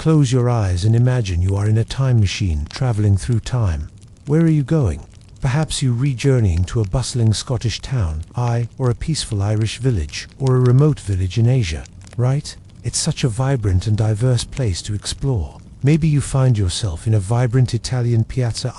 close your eyes and imagine you are in a time machine traveling through time. Where are you going? Perhaps you re-journeying to a bustling Scottish town, or a peaceful Irish village, or a remote village in Asia, right? It's such a vibrant and diverse place to explore. Maybe you find yourself in a vibrant Italian piazza,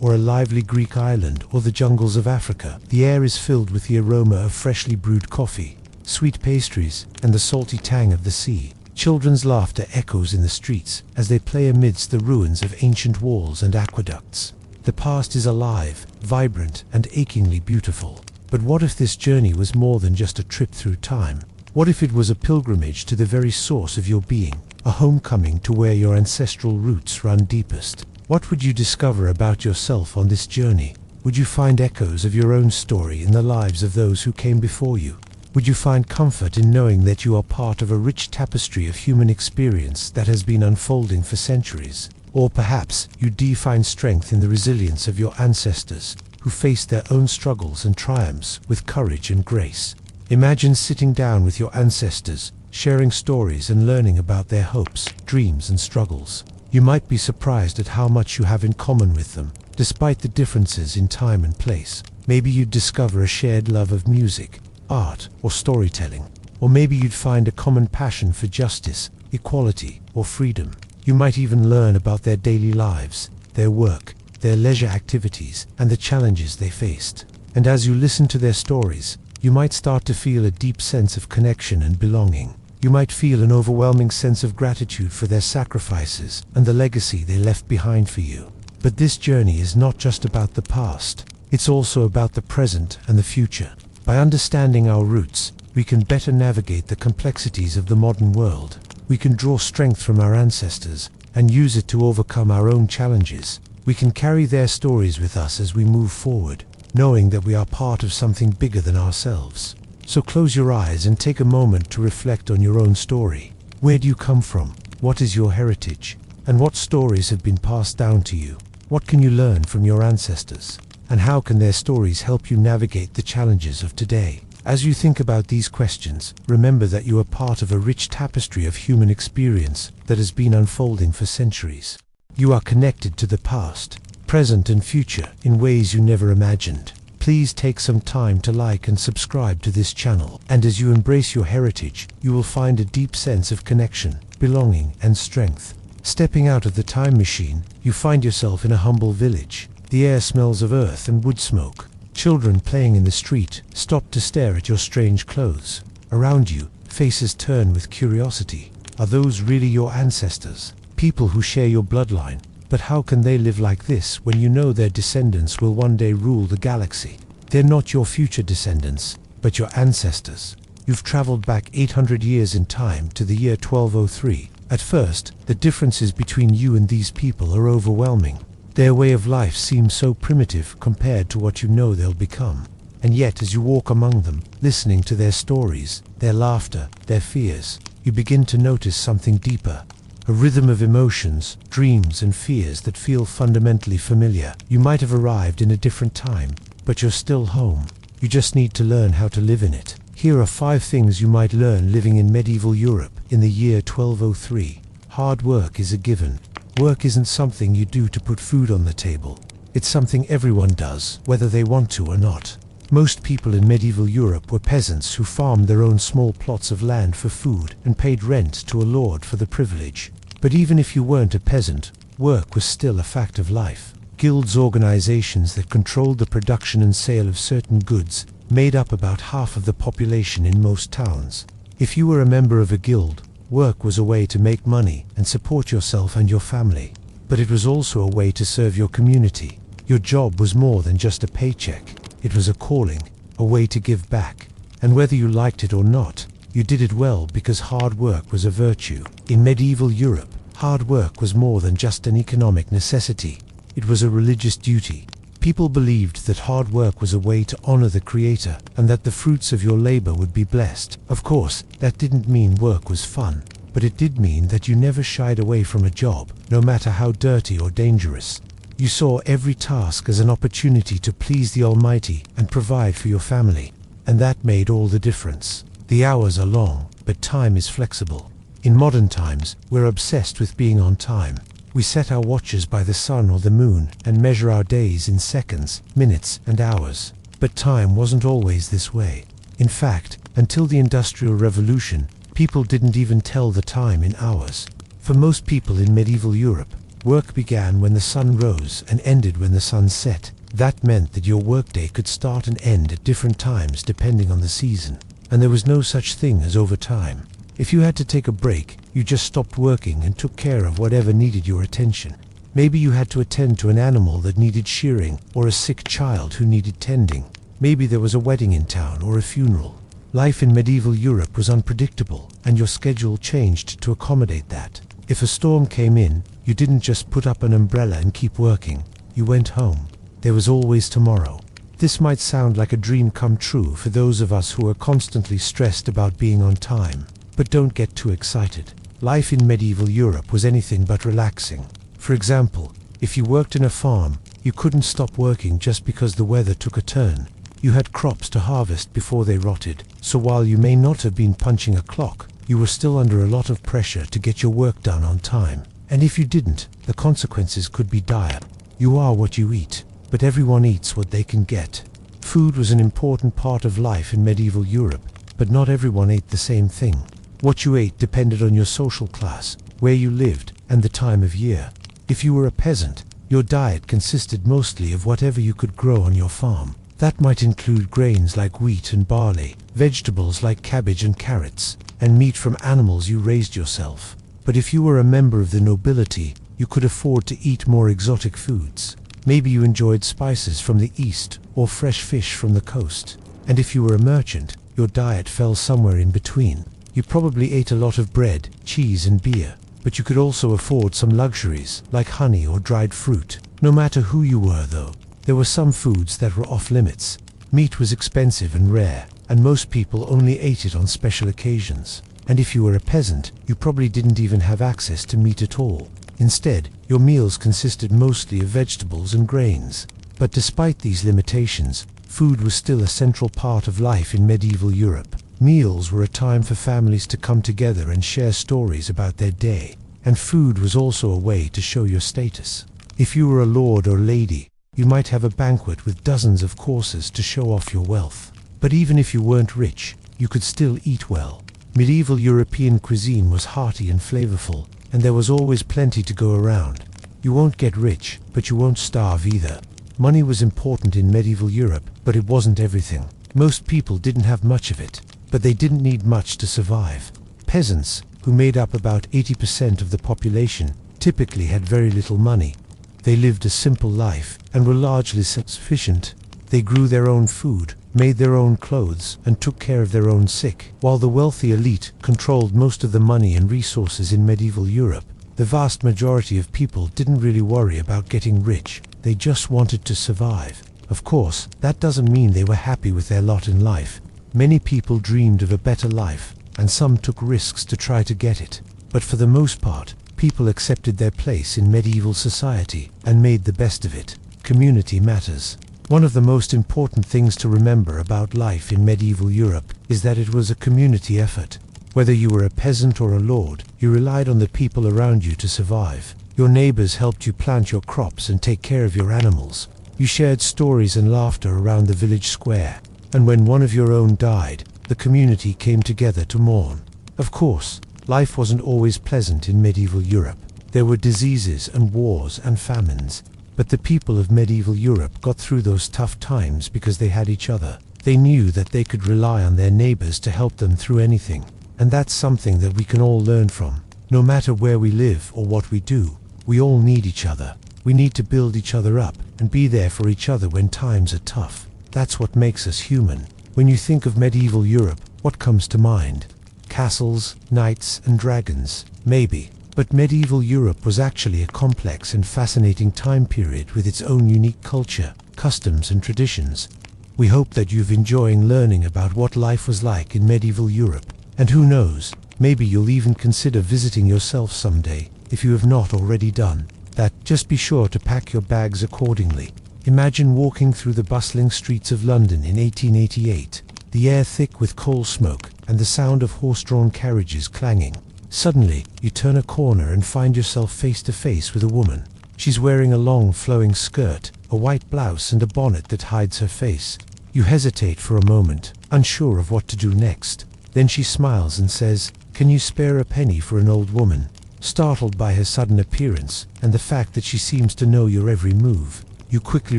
or a lively Greek island, or the jungles of Africa. The air is filled with the aroma of freshly brewed coffee, sweet pastries, and the salty tang of the sea. Children's laughter echoes in the streets as they play amidst the ruins of ancient walls and aqueducts. The past is alive, vibrant, and achingly beautiful. But what if this journey was more than just a trip through time? What if it was a pilgrimage to the very source of your being, a homecoming to where your ancestral roots run deepest? What would you discover about yourself on this journey? Would you find echoes of your own story in the lives of those who came before you? Would you find comfort in knowing that you are part of a rich tapestry of human experience that has been unfolding for centuries? Or perhaps you'd find strength in the resilience of your ancestors, who faced their own struggles and triumphs with courage and grace. Imagine sitting down with your ancestors, sharing stories and learning about their hopes, dreams, and struggles. You might be surprised at how much you have in common with them, despite the differences in time and place. Maybe you'd discover a shared love of music, art, or storytelling. Or maybe you'd find a common passion for justice, equality, or freedom. You might even learn about their daily lives, their work, their leisure activities, and the challenges they faced. And as you listen to their stories, you might start to feel a deep sense of connection and belonging. You might feel an overwhelming sense of gratitude for their sacrifices and the legacy they left behind for you. But this journey is not just about the past. It's also about the present and the future. By understanding our roots, we can better navigate the complexities of the modern world. We can draw strength from our ancestors and use it to overcome our own challenges. We can carry their stories with us as we move forward, knowing that we are part of something bigger than ourselves. So close your eyes and take a moment to reflect on your own story. Where do you come from? What is your heritage? And what stories have been passed down to you? What can you learn from your ancestors? And how can their stories help you navigate the challenges of today? As you think about these questions, remember that you are part of a rich tapestry of human experience that has been unfolding for centuries. You are connected to the past, present, and future in ways you never imagined. Please take some time to like and subscribe to this channel, and as you embrace your heritage, you will find a deep sense of connection, belonging, and strength. Stepping out of the time machine, you find yourself in a humble village. The air smells of earth and wood smoke. Children playing in the street stop to stare at your strange clothes. Around you, faces turn with curiosity. Are those really your ancestors? People who share your bloodline? But how can they live like this when you know their descendants will one day rule the galaxy? They're not your future descendants, but your ancestors. You've traveled back 800 years in time to the year 1203. At first, the differences between you and these people are overwhelming. Their way of life seems so primitive compared to what you know they'll become. And yet, as you walk among them, listening to their stories, their laughter, their fears, you begin to notice something deeper. A rhythm of emotions, dreams, and fears that feel fundamentally familiar. You might have arrived in a different time, but you're still home. You just need to learn how to live in it. Here are 5 things you might learn living in medieval Europe in the year 1203. Hard work is a given. Work isn't something you do to put food on the table. It's something everyone does, whether they want to or not. Most people in medieval Europe were peasants who farmed their own small plots of land for food and paid rent to a lord for the privilege. But even if you weren't a peasant, work was still a fact of life. Guilds, organizations that controlled the production and sale of certain goods, made up about half of the population in most towns. If you were a member of a guild, work was a way to make money and support yourself and your family. But it was also a way to serve your community. Your job was more than just a paycheck. It was a calling, a way to give back. And whether you liked it or not, you did it well because hard work was a virtue. In medieval Europe, hard work was more than just an economic necessity. It was a religious duty. People believed that hard work was a way to honor the Creator and that the fruits of your labor would be blessed. Of course, that didn't mean work was fun, but it did mean that you never shied away from a job, no matter how dirty or dangerous. You saw every task as an opportunity to please the Almighty and provide for your family, and that made all the difference. The hours are long, but time is flexible. In modern times, we're obsessed with being on time. We set our watches by the sun or the moon and measure our days in seconds, minutes, and hours. But time wasn't always this way. In fact, until the Industrial Revolution, people didn't even tell the time in hours. For most people in medieval Europe, work began when the sun rose and ended when the sun set. That meant that your workday could start and end at different times depending on the season. And there was no such thing as overtime. If you had to take a break, you just stopped working and took care of whatever needed your attention. Maybe you had to attend to an animal that needed shearing, or a sick child who needed tending. Maybe there was a wedding in town or a funeral. Life in medieval Europe was unpredictable, and your schedule changed to accommodate that. If a storm came in, you didn't just put up an umbrella and keep working. You went home. There was always tomorrow. This might sound like a dream come true for those of us who are constantly stressed about being on time. But don't get too excited. Life in medieval Europe was anything but relaxing. For example, if you worked in a farm, you couldn't stop working just because the weather took a turn. You had crops to harvest before they rotted, so while you may not have been punching a clock, you were still under a lot of pressure to get your work done on time. And if you didn't, the consequences could be dire. You are what you eat, but everyone eats what they can get. Food was an important part of life in medieval Europe, but not everyone ate the same thing. What you ate depended on your social class, where you lived, and the time of year. If you were a peasant, your diet consisted mostly of whatever you could grow on your farm. That might include grains like wheat and barley, vegetables like cabbage and carrots, and meat from animals you raised yourself. But if you were a member of the nobility, you could afford to eat more exotic foods. Maybe you enjoyed spices from the east or fresh fish from the coast. And if you were a merchant, your diet fell somewhere in between. You probably ate a lot of bread, cheese and beer, but you could also afford some luxuries like honey or dried fruit. No matter who you were though, there were some foods that were off limits. Meat was expensive and rare, and most people only ate it on special occasions. And if you were a peasant, you probably didn't even have access to meat at all. Instead, your meals consisted mostly of vegetables and grains. But despite these limitations, food was still a central part of life in medieval Europe. Meals were a time for families to come together and share stories about their day, and food was also a way to show your status. If you were a lord or lady, you might have a banquet with dozens of courses to show off your wealth. But even if you weren't rich, you could still eat well. Medieval European cuisine was hearty and flavorful, and there was always plenty to go around. You won't get rich, but you won't starve either. Money was important in medieval Europe, but it wasn't everything. Most people didn't have much of it, but they didn't need much to survive. Peasants, who made up about 80% of the population, typically had very little money. They lived a simple life and were largely self-sufficient. They grew their own food, made their own clothes, and took care of their own sick. While the wealthy elite controlled most of the money and resources in medieval Europe, the vast majority of people didn't really worry about getting rich. They just wanted to survive. Of course, that doesn't mean they were happy with their lot in life. Many people dreamed of a better life, and some took risks to try to get it. But for the most part, people accepted their place in medieval society and made the best of it. Community matters. One of the most important things to remember about life in medieval Europe is that it was a community effort. Whether you were a peasant or a lord, you relied on the people around you to survive. Your neighbors helped you plant your crops and take care of your animals. You shared stories and laughter around the village square. And when one of your own died, the community came together to mourn. Of course, life wasn't always pleasant in medieval Europe. There were diseases and wars and famines. But the people of medieval Europe got through those tough times because they had each other. They knew that they could rely on their neighbors to help them through anything. And that's something that we can all learn from. No matter where we live or what we do, we all need each other. We need to build each other up and be there for each other when times are tough. That's what makes us human. When you think of medieval Europe, what comes to mind? Castles, knights, and dragons? Maybe. But medieval Europe was actually a complex and fascinating time period with its own unique culture, customs, and traditions. We hope that you've enjoyed learning about what life was like in medieval Europe. And who knows, maybe you'll even consider visiting yourself someday, if you have not already done that. Just be sure to pack your bags accordingly. Imagine walking through the bustling streets of London in 1888, the air thick with coal smoke and the sound of horse-drawn carriages clanging. Suddenly, you turn a corner and find yourself face to face with a woman. She's wearing a long flowing skirt, a white blouse and a bonnet that hides her face. You hesitate for a moment, unsure of what to do next. Then she smiles and says, "Can you spare a penny for an old woman?" Startled by her sudden appearance and the fact that she seems to know your every move, you quickly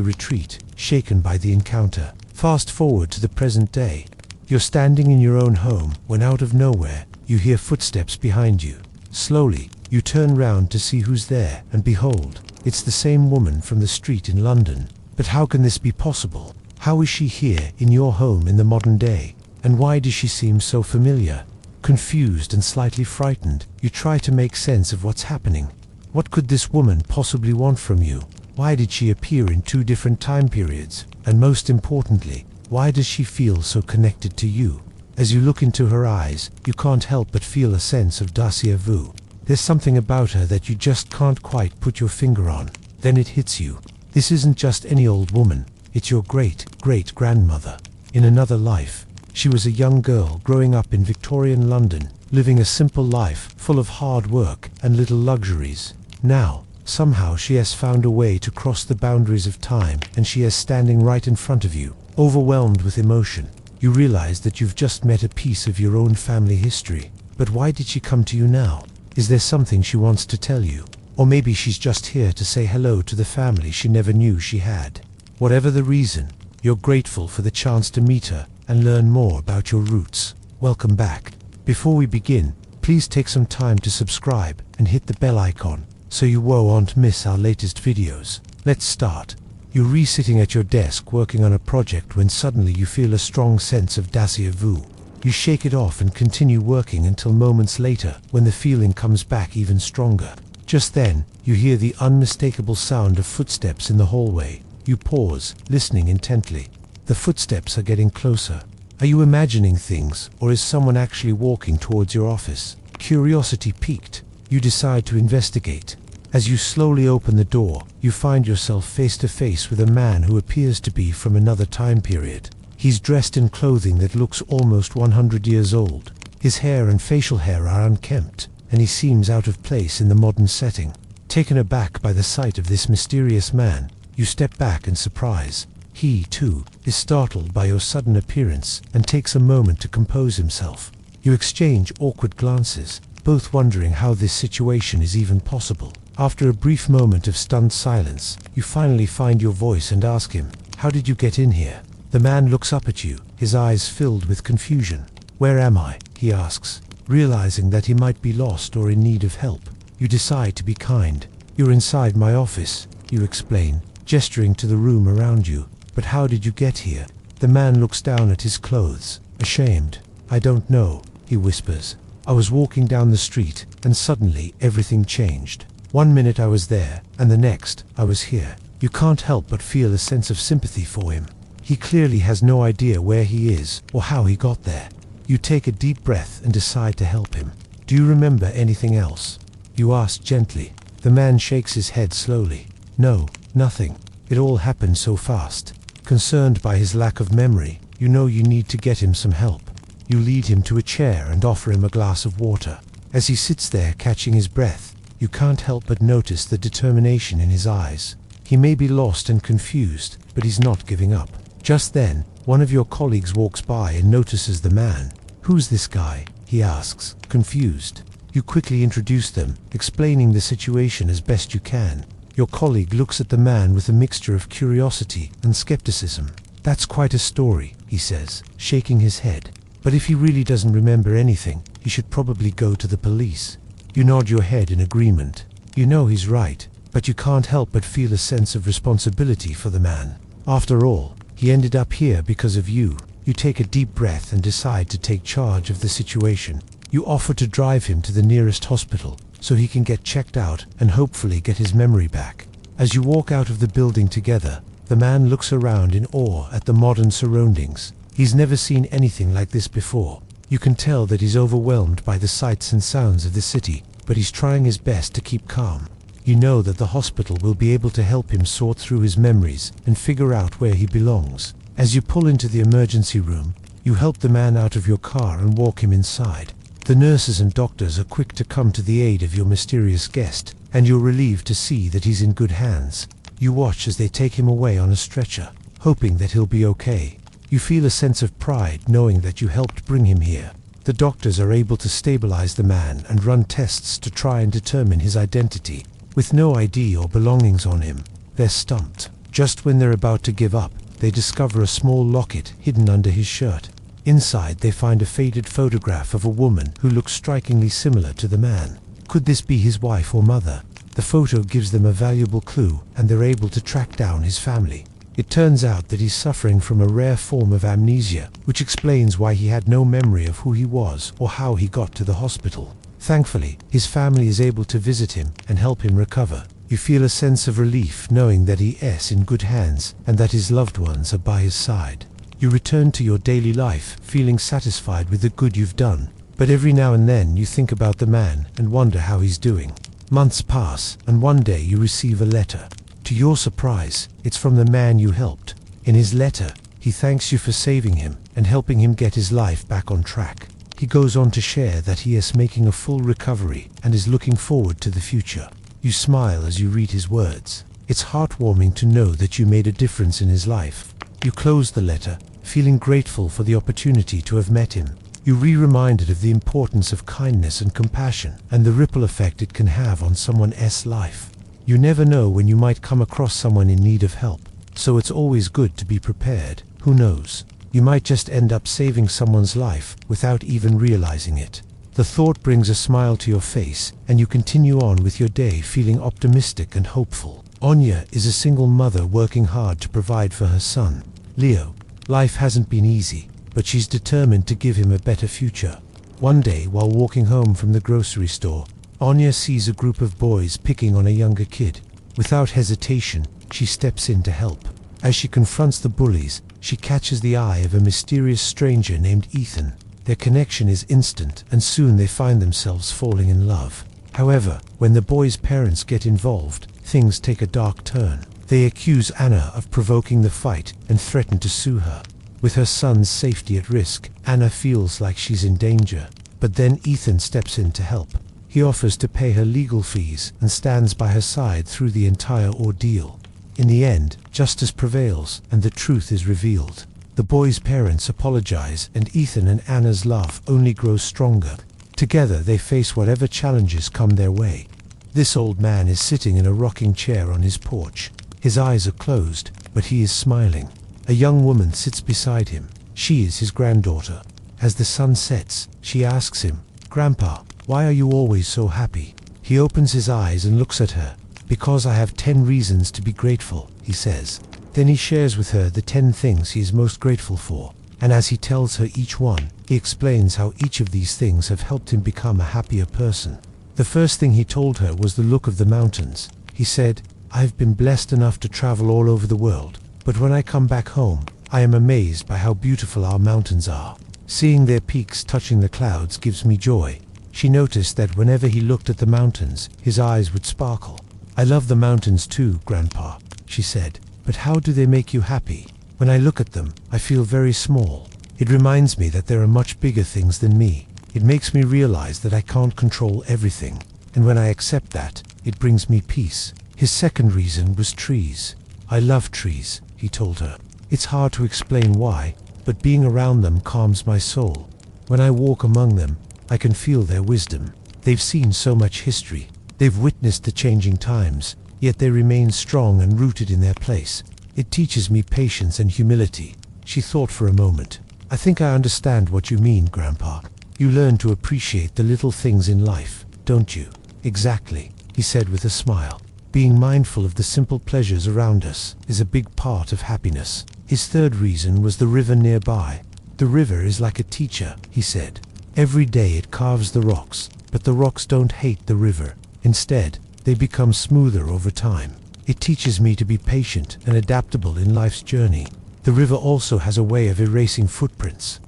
retreat, shaken by the encounter. Fast forward to the present day. You're standing in your own home when out of nowhere, you hear footsteps behind you. Slowly, you turn round to see who's there, and behold, it's the same woman from the street in London. But how can this be possible? How is she here in your home in the modern day? And why does she seem so familiar? Confused and slightly frightened, you try to make sense of what's happening. What could this woman possibly want from you? Why did she appear in 2 different time periods? And most importantly, why does she feel so connected to you? As you look into her eyes, you can't help but feel a sense of déjà vu. There's something about her that you just can't quite put your finger on. Then it hits you. This isn't just any old woman. It's your great-great-grandmother. In another life, she was a young girl growing up in Victorian London, living a simple life full of hard work and little luxuries. Now, somehow she has found a way to cross the boundaries of time, and she is standing right in front of you, overwhelmed with emotion. You realize that you've just met a piece of your own family history. But why did she come to you now? Is there something she wants to tell you? Or maybe she's just here to say hello to the family she never knew she had. Whatever the reason, you're grateful for the chance to meet her and learn more about your roots. Welcome back. Before we begin, please take some time to subscribe and hit the bell icon so you won't miss our latest videos. Let's start. You're re-sitting at your desk working on a project when suddenly you feel a strong sense of déjà vu. You shake it off and continue working until moments later, when the feeling comes back even stronger. Just then, you hear the unmistakable sound of footsteps in the hallway. You pause, listening intently. The footsteps are getting closer. Are you imagining things, or is someone actually walking towards your office? Curiosity piqued, you decide to investigate. As you slowly open the door, you find yourself face to face with a man who appears to be from another time period. He's dressed in clothing that looks almost 100 years old. His hair and facial hair are unkempt, and he seems out of place in the modern setting. Taken aback by the sight of this mysterious man, you step back in surprise. He, too, is startled by your sudden appearance and takes a moment to compose himself. You exchange awkward glances, both wondering how this situation is even possible. After a brief moment of stunned silence, you finally find your voice and ask him, "How did you get in here?" The man looks up at you, his eyes filled with confusion. "Where am I?" he asks, realizing that he might be lost or in need of help. You decide to be kind. "You're inside my office," you explain, gesturing to the room around you. "But how did you get here?" The man looks down at his clothes, ashamed. "I don't know," he whispers. "I was walking down the street, and suddenly everything changed. One minute I was there, and the next, I was here." You can't help but feel a sense of sympathy for him. He clearly has no idea where he is, or how he got there. You take a deep breath and decide to help him. "Do you remember anything else?" you ask gently. The man shakes his head slowly. "No, nothing. It all happened so fast." Concerned by his lack of memory, you know you need to get him some help. You lead him to a chair and offer him a glass of water. As he sits there catching his breath, you can't help but notice the determination in his eyes. He may be lost and confused, but he's not giving up. Just then, one of your colleagues walks by and notices the man. "Who's this guy?" he asks, confused. You quickly introduce them, explaining the situation as best you can. Your colleague looks at the man with a mixture of curiosity and skepticism. "That's quite a story," he says, shaking his head. "But if he really doesn't remember anything, he should probably go to the police." You nod your head in agreement. You know he's right, but you can't help but feel a sense of responsibility for the man. After all, he ended up here because of you. You take a deep breath and decide to take charge of the situation. You offer to drive him to the nearest hospital so he can get checked out and hopefully get his memory back. As you walk out of the building together, the man looks around in awe at the modern surroundings. He's never seen anything like this before. You can tell that he's overwhelmed by the sights and sounds of the city, but he's trying his best to keep calm. You know that the hospital will be able to help him sort through his memories and figure out where he belongs. As you pull into the emergency room, you help the man out of your car and walk him inside. The nurses and doctors are quick to come to the aid of your mysterious guest, and you're relieved to see that he's in good hands. You watch as they take him away on a stretcher, hoping that he'll be okay. You feel a sense of pride knowing that you helped bring him here. The doctors are able to stabilize the man and run tests to try and determine his identity. With no ID or belongings on him, they're stumped. Just when they're about to give up, they discover a small locket hidden under his shirt. Inside, they find a faded photograph of a woman who looks strikingly similar to the man. Could this be his wife or mother? The photo gives them a valuable clue, and they're able to track down his family. It turns out that he's suffering from a rare form of amnesia, which explains why he had no memory of who he was or how he got to the hospital. Thankfully, his family is able to visit him and help him recover. You feel a sense of relief knowing that he is in good hands and that his loved ones are by his side. You return to your daily life, feeling satisfied with the good you've done. But every now and then you think about the man and wonder how he's doing. Months pass, and one day you receive a letter. To your surprise, it's from the man you helped. In his letter, he thanks you for saving him and helping him get his life back on track. He goes on to share that he is making a full recovery and is looking forward to the future. You smile as you read his words. It's heartwarming to know that you made a difference in his life. You close the letter, feeling grateful for the opportunity to have met him. You're reminded of the importance of kindness and compassion and the ripple effect it can have on someone else's life. You never know when you might come across someone in need of help, so it's always good to be prepared. Who knows? You might just end up saving someone's life without even realizing it. The thought brings a smile to your face, and you continue on with your day feeling optimistic and hopeful. Anya is a single mother working hard to provide for her son, Leo. Life hasn't been easy, but she's determined to give him a better future. One day, while walking home from the grocery store, Anya sees a group of boys picking on a younger kid. Without hesitation, she steps in to help. As she confronts the bullies, she catches the eye of a mysterious stranger named Ethan. Their connection is instant, and soon they find themselves falling in love. However, when the boys' parents get involved, things take a dark turn. They accuse Anna of provoking the fight and threaten to sue her. With her son's safety at risk, Anna feels like she's in danger. But then Ethan steps in to help. He offers to pay her legal fees and stands by her side through the entire ordeal. In the end, justice prevails and the truth is revealed. The boys' parents apologize, and Ethan and Anna's love only grows stronger. Together they face whatever challenges come their way. This old man is sitting in a rocking chair on his porch. His eyes are closed, but he is smiling. A young woman sits beside him. She is his granddaughter. As the sun sets, she asks him, "Grandpa, why are you always so happy?" He opens his eyes and looks at her. "Because I have 10 reasons to be grateful," he says. Then he shares with her the 10 things he is most grateful for. And as he tells her each one, he explains how each of these things have helped him become a happier person. The first thing he told her was the look of the mountains. He said, "I've been blessed enough to travel all over the world, but when I come back home, I am amazed by how beautiful our mountains are. Seeing their peaks touching the clouds gives me joy." She noticed that whenever he looked at the mountains, his eyes would sparkle. "I love the mountains too, Grandpa," she said, "but how do they make you happy? When I look at them, I feel very small. It reminds me that there are much bigger things than me. It makes me realize that I can't control everything, and when I accept that, it brings me peace." His second reason was trees. "I love trees," he told her. "It's hard to explain why, but being around them calms my soul. When I walk among them, I can feel their wisdom. They've seen so much history. They've witnessed the changing times, yet they remain strong and rooted in their place. It teaches me patience and humility." She thought for a moment. "I think I understand what you mean, Grandpa. You learn to appreciate the little things in life, don't you?" "Exactly," he said with a smile. "Being mindful of the simple pleasures around us is a big part of happiness." His third reason was the river nearby. "The river is like a teacher," he said. "Every day it carves the rocks, but the rocks don't hate the river. Instead, they become smoother over time. It teaches me to be patient and adaptable in life's journey. The river also has a way of erasing footprints,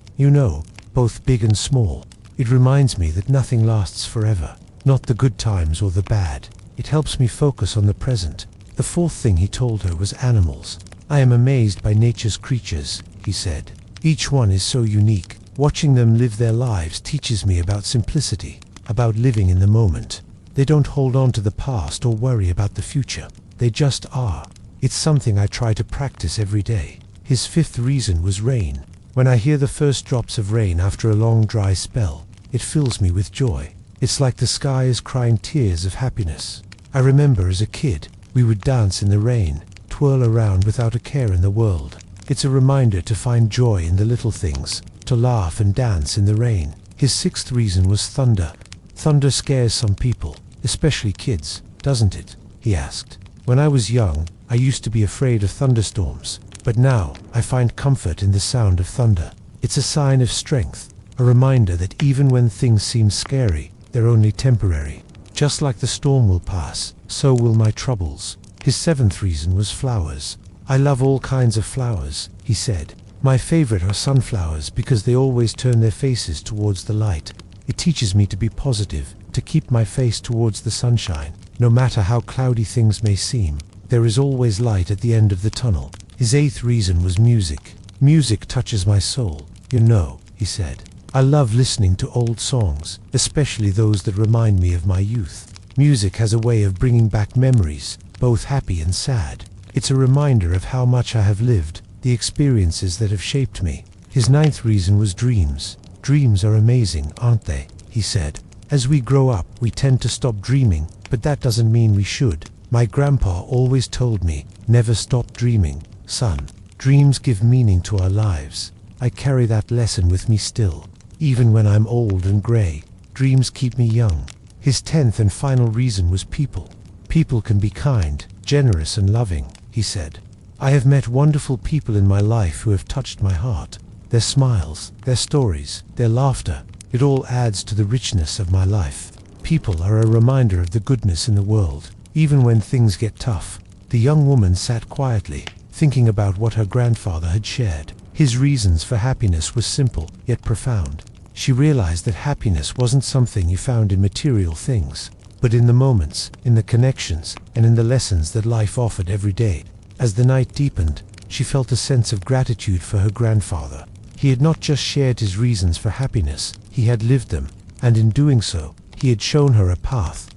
both big and small. It reminds me that nothing lasts forever, not the good times or the bad. It helps me focus on the present." The fourth thing he told her was animals. "I am amazed by nature's creatures," he said. "Each one is so unique. Watching them live their lives teaches me about simplicity, about living in the moment. They don't hold on to the past or worry about the future. They just are. It's something I try to practice every day. His fifth reason was rain. When I hear the first drops of rain after a long dry spell, it fills me with joy. It's like the sky is crying tears of happiness. I remember as a kid, we would dance in the rain, twirl around without a care in the world. It's a reminder to find joy in the little things, to laugh and dance in the rain. His sixth reason was thunder. Thunder scares some people, especially kids, doesn't it? He asked. When I was young, I used to be afraid of thunderstorms, but now I find comfort in the sound of thunder. It's a sign of strength, a reminder that even when things seem scary, they're only temporary. Just like the storm will pass, so will my troubles. His seventh reason was flowers. I love all kinds of flowers, he said. My favorite are sunflowers because they always turn their faces towards the light. It teaches me to be positive, to keep my face towards the sunshine. No matter how cloudy things may seem, there is always light at the end of the tunnel. His eighth reason was music. Music touches my soul. You know, he said, I love listening to old songs, especially those that remind me of my youth. Music has a way of bringing back memories, both happy and sad. It's a reminder of how much I have lived, the experiences that have shaped me. His ninth reason was dreams. Dreams are amazing, aren't they? He said. As we grow up, we tend to stop dreaming, but that doesn't mean we should. My grandpa always told me, never stop dreaming, son. Dreams give meaning to our lives. I carry that lesson with me still. Even when I'm old and grey, dreams keep me young. His 10th and final reason was people. People can be kind, generous and loving, he said. I have met wonderful people in my life who have touched my heart. Their smiles, their stories, their laughter, it all adds to the richness of my life. People are a reminder of the goodness in the world, even when things get tough. The young woman sat quietly, thinking about what her grandfather had shared. His reasons for happiness were simple, yet profound. She realized that happiness wasn't something you found in material things, but in the moments, in the connections, and in the lessons that life offered every day. As the night deepened, she felt a sense of gratitude for her grandfather. He had not just shared his reasons for happiness, he had lived them, and in doing so, he had shown her a path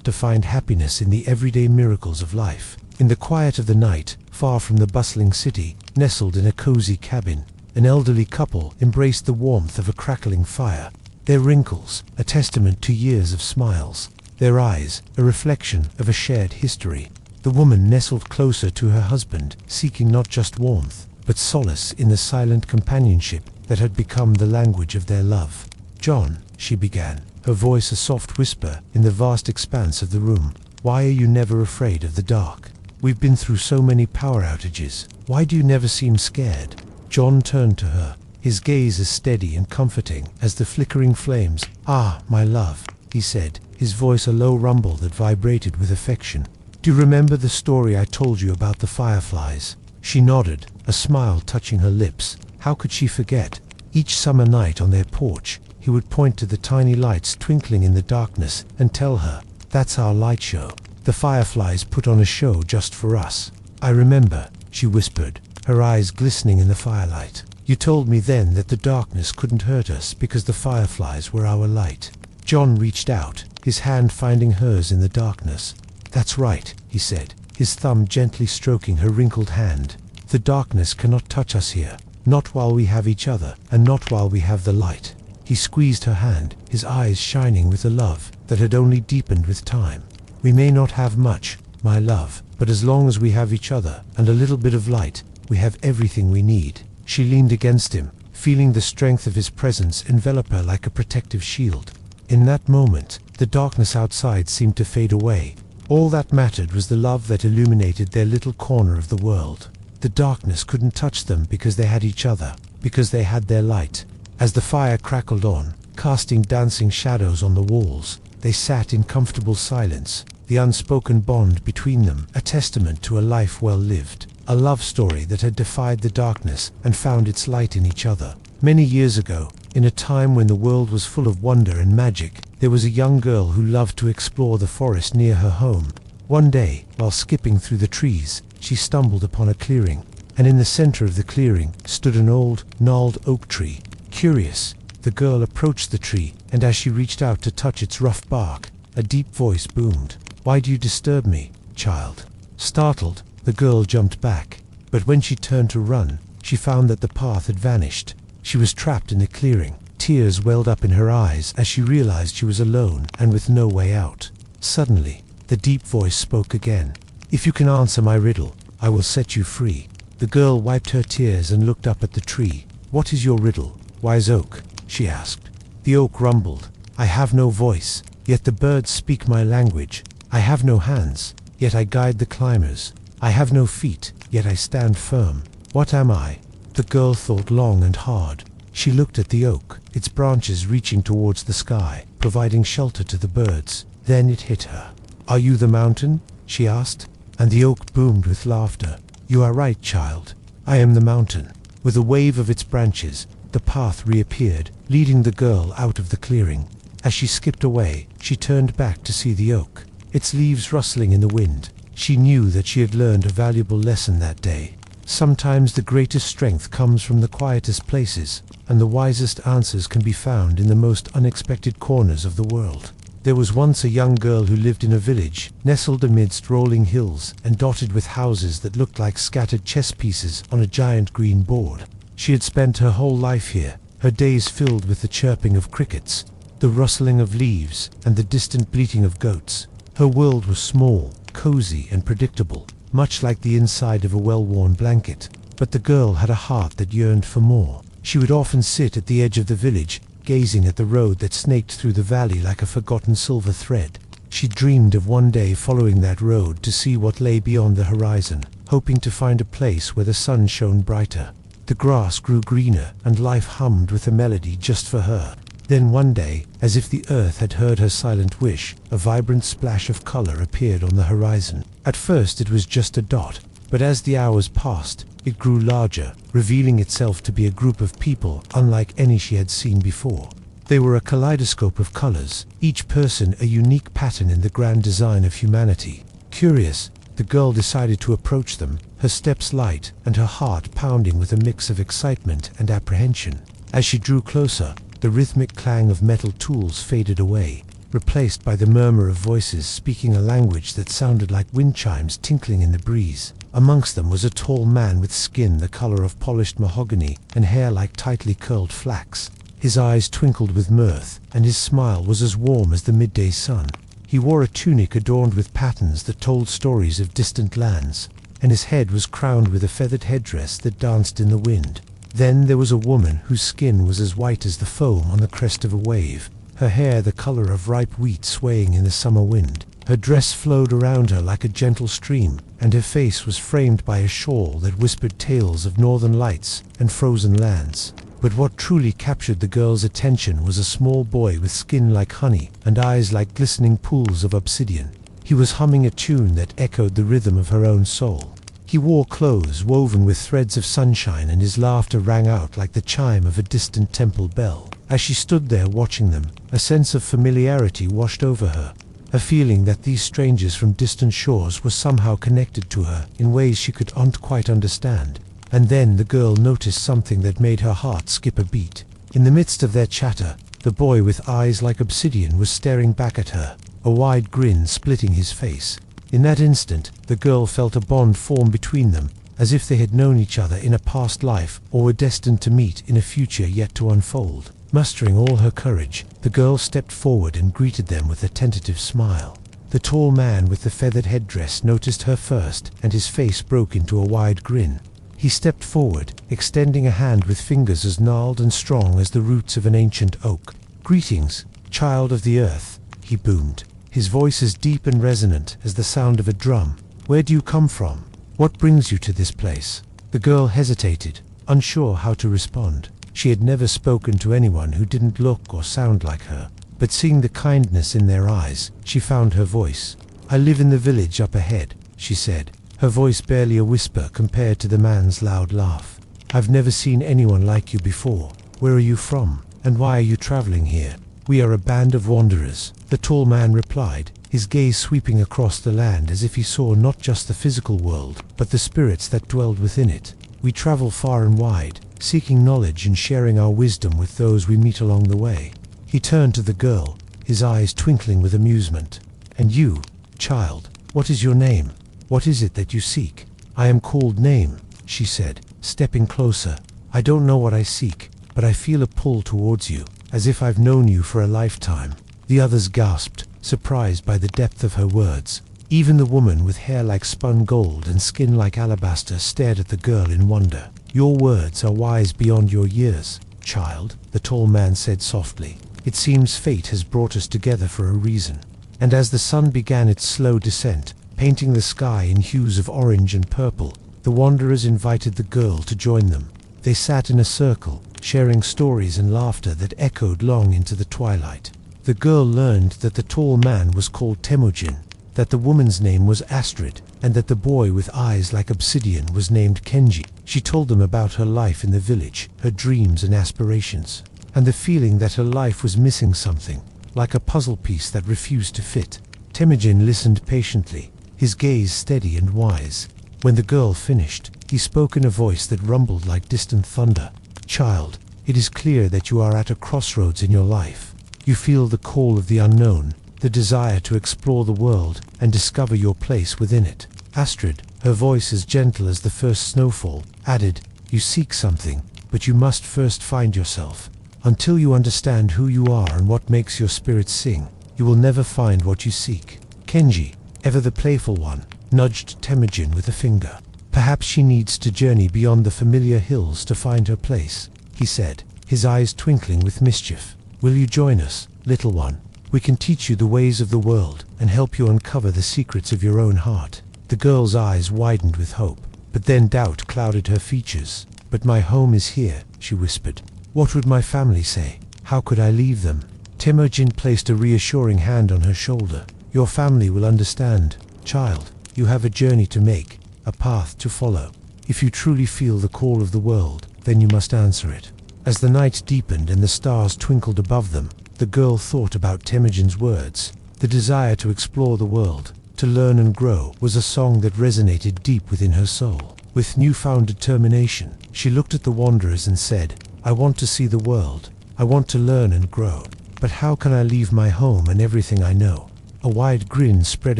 to find happiness in the everyday miracles of life. In the quiet of the night, far from the bustling city, nestled in a cozy cabin, an elderly couple embraced the warmth of a crackling fire. Their wrinkles, a testament to years of smiles. Their eyes, a reflection of a shared history. The woman nestled closer to her husband, seeking not just warmth, but solace in the silent companionship that had become the language of their love. John, she began, her voice a soft whisper in the vast expanse of the room. Why are you never afraid of the dark? We've been through so many power outages. Why do you never seem scared? John turned to her, his gaze as steady and comforting as the flickering flames. Ah, my love, he said, his voice a low rumble that vibrated with affection. Do you remember the story I told you about the fireflies? She nodded, a smile touching her lips. How could she forget? Each summer night on their porch, he would point to the tiny lights twinkling in the darkness and tell her, that's our light show. The fireflies put on a show just for us. I remember, she whispered, her eyes glistening in the firelight. You told me then that the darkness couldn't hurt us because the fireflies were our light. John reached out, his hand finding hers in the darkness. That's right, he said, his thumb gently stroking her wrinkled hand. The darkness cannot touch us here, not while we have each other, and not while we have the light. He squeezed her hand, his eyes shining with a love that had only deepened with time. We may not have much, my love, but as long as we have each other and a little bit of light, we have everything we need. She leaned against him, feeling the strength of his presence envelop her like a protective shield. In that moment, the darkness outside seemed to fade away. All that mattered was the love that illuminated their little corner of the world. The darkness couldn't touch them because they had each other, because they had their light. As the fire crackled on, casting dancing shadows on the walls, they sat in comfortable silence, the unspoken bond between them a testament to a life well lived, a love story that had defied the darkness and found its light in each other. Many years ago, in a time when the world was full of wonder and magic, there was a young girl who loved to explore the forest near her home. One day, while skipping through the trees, she stumbled upon a clearing, and in the center of the clearing stood an old, gnarled oak tree. Curious, the girl approached the tree, and as she reached out to touch its rough bark, a deep voice boomed. "Why do you disturb me, child?" Startled, the girl jumped back, but when she turned to run, she found that the path had vanished. She was trapped in a clearing. Tears welled up in her eyes as she realized she was alone and with no way out. Suddenly, the deep voice spoke again. "If you can answer my riddle, I will set you free." The girl wiped her tears and looked up at the tree. "What is your riddle, wise oak?" she asked. The oak rumbled. "I have no voice, yet the birds speak my language. I have no hands, yet I guide the climbers. I have no feet, yet I stand firm. What am I?" The girl thought long and hard. She looked at the oak, its branches reaching towards the sky, providing shelter to the birds. Then it hit her. "Are you the mountain?" she asked, and the oak boomed with laughter. "You are right, child. I am the mountain." With a wave of its branches, the path reappeared, leading the girl out of the clearing. As she skipped away, she turned back to see the oak, its leaves rustling in the wind. She knew that she had learned a valuable lesson that day. Sometimes the greatest strength comes from the quietest places, and the wisest answers can be found in the most unexpected corners of the world. There was once a young girl who lived in a village, nestled amidst rolling hills and dotted with houses that looked like scattered chess pieces on a giant green board. She had spent her whole life here, her days filled with the chirping of crickets, the rustling of leaves, and the distant bleating of goats. Her world was small, cozy, and predictable, much like the inside of a well-worn blanket. But the girl had a heart that yearned for more. She would often sit at the edge of the village, gazing at the road that snaked through the valley like a forgotten silver thread. She dreamed of one day following that road to see what lay beyond the horizon, hoping to find a place where the sun shone brighter. The grass grew greener, and life hummed with a melody just for her. Then one day, as if the earth had heard her silent wish, a vibrant splash of color appeared on the horizon. At first it was just a dot, but as the hours passed, it grew larger, revealing itself to be a group of people unlike any she had seen before. They were a kaleidoscope of colors, each person a unique pattern in the grand design of humanity. Curious, the girl decided to approach them, her steps light and her heart pounding with a mix of excitement and apprehension. As she drew closer, the rhythmic clang of metal tools faded away, replaced by the murmur of voices speaking a language that sounded like wind chimes tinkling in the breeze. Amongst them was a tall man with skin the color of polished mahogany and hair like tightly curled flax. His eyes twinkled with mirth, and his smile was as warm as the midday sun. He wore a tunic adorned with patterns that told stories of distant lands, and his head was crowned with a feathered headdress that danced in the wind. Then there was a woman whose skin was as white as the foam on the crest of a wave, her hair the color of ripe wheat swaying in the summer wind. Her dress flowed around her like a gentle stream, and her face was framed by a shawl that whispered tales of northern lights and frozen lands. But what truly captured the girl's attention was a small boy with skin like honey and eyes like glistening pools of obsidian. He was humming a tune that echoed the rhythm of her own soul. He wore clothes woven with threads of sunshine, and his laughter rang out like the chime of a distant temple bell. As she stood there watching them, a sense of familiarity washed over her, a feeling that these strangers from distant shores were somehow connected to her in ways she could not quite understand. And then the girl noticed something that made her heart skip a beat. In the midst of their chatter, the boy with eyes like obsidian was staring back at her, a wide grin splitting his face. In that instant, the girl felt a bond form between them, as if they had known each other in a past life or were destined to meet in a future yet to unfold. Mustering all her courage, the girl stepped forward and greeted them with a tentative smile. The tall man with the feathered headdress noticed her first, and his face broke into a wide grin. He stepped forward, extending a hand with fingers as gnarled and strong as the roots of an ancient oak. "Greetings, child of the earth," he boomed, his voice as deep and resonant as the sound of a drum. "Where do you come from? What brings you to this place?" The girl hesitated, unsure how to respond. She had never spoken to anyone who didn't look or sound like her, but seeing the kindness in their eyes, she found her voice. "I live in the village up ahead," she said, her voice barely a whisper compared to the man's loud laugh. "I've never seen anyone like you before. Where are you from, and why are you traveling here?" "We are a band of wanderers," the tall man replied, his gaze sweeping across the land as if he saw not just the physical world, but the spirits that dwelled within it. "We travel far and wide, seeking knowledge and sharing our wisdom with those we meet along the way. He turned to the girl, his eyes twinkling with amusement. And you, child, what is your name? What is it that you seek? I am called Name, she said, stepping closer. I don't know what I seek, but I feel a pull towards you, as if I've known you for a lifetime. The others gasped, surprised by the depth of her words. Even the woman with hair like spun gold and skin like alabaster stared at the girl in wonder. Your words are wise beyond your years, child, the tall man said softly. It seems fate has brought us together for a reason. And as the sun began its slow descent, painting the sky in hues of orange and purple, the wanderers invited the girl to join them. They sat in a circle, sharing stories and laughter that echoed long into the twilight. The girl learned that the tall man was called Temujin, that the woman's name was Astrid, and that the boy with eyes like obsidian was named Kenji. She told them about her life in the village, her dreams and aspirations, and the feeling that her life was missing something, like a puzzle piece that refused to fit. Temujin listened patiently, his gaze steady and wise. When the girl finished, he spoke in a voice that rumbled like distant thunder. Child, it is clear that you are at a crossroads in your life. You feel the call of the unknown, the desire to explore the world and discover your place within it. Astrid, her voice as gentle as the first snowfall, added, you seek something, but you must first find yourself. Until you understand who you are and what makes your spirit sing, you will never find what you seek. Kenji, ever the playful one, nudged Temujin with a finger. Perhaps she needs to journey beyond the familiar hills to find her place, he said, his eyes twinkling with mischief. Will you join us, little one? We can teach you the ways of the world and help you uncover the secrets of your own heart. The girl's eyes widened with hope, but then doubt clouded her features. But my home is here, she whispered. What would my family say? How could I leave them? Temujin placed a reassuring hand on her shoulder. Your family will understand, child. You have a journey to make, a path to follow. If you truly feel the call of the world, then you must answer it. As the night deepened and the stars twinkled above them, the girl thought about Temujin's words. The desire to explore the world, to learn and grow, was a song that resonated deep within her soul. With newfound determination, she looked at the wanderers and said, I want to see the world. I want to learn and grow. But how can I leave my home and everything I know? A wide grin spread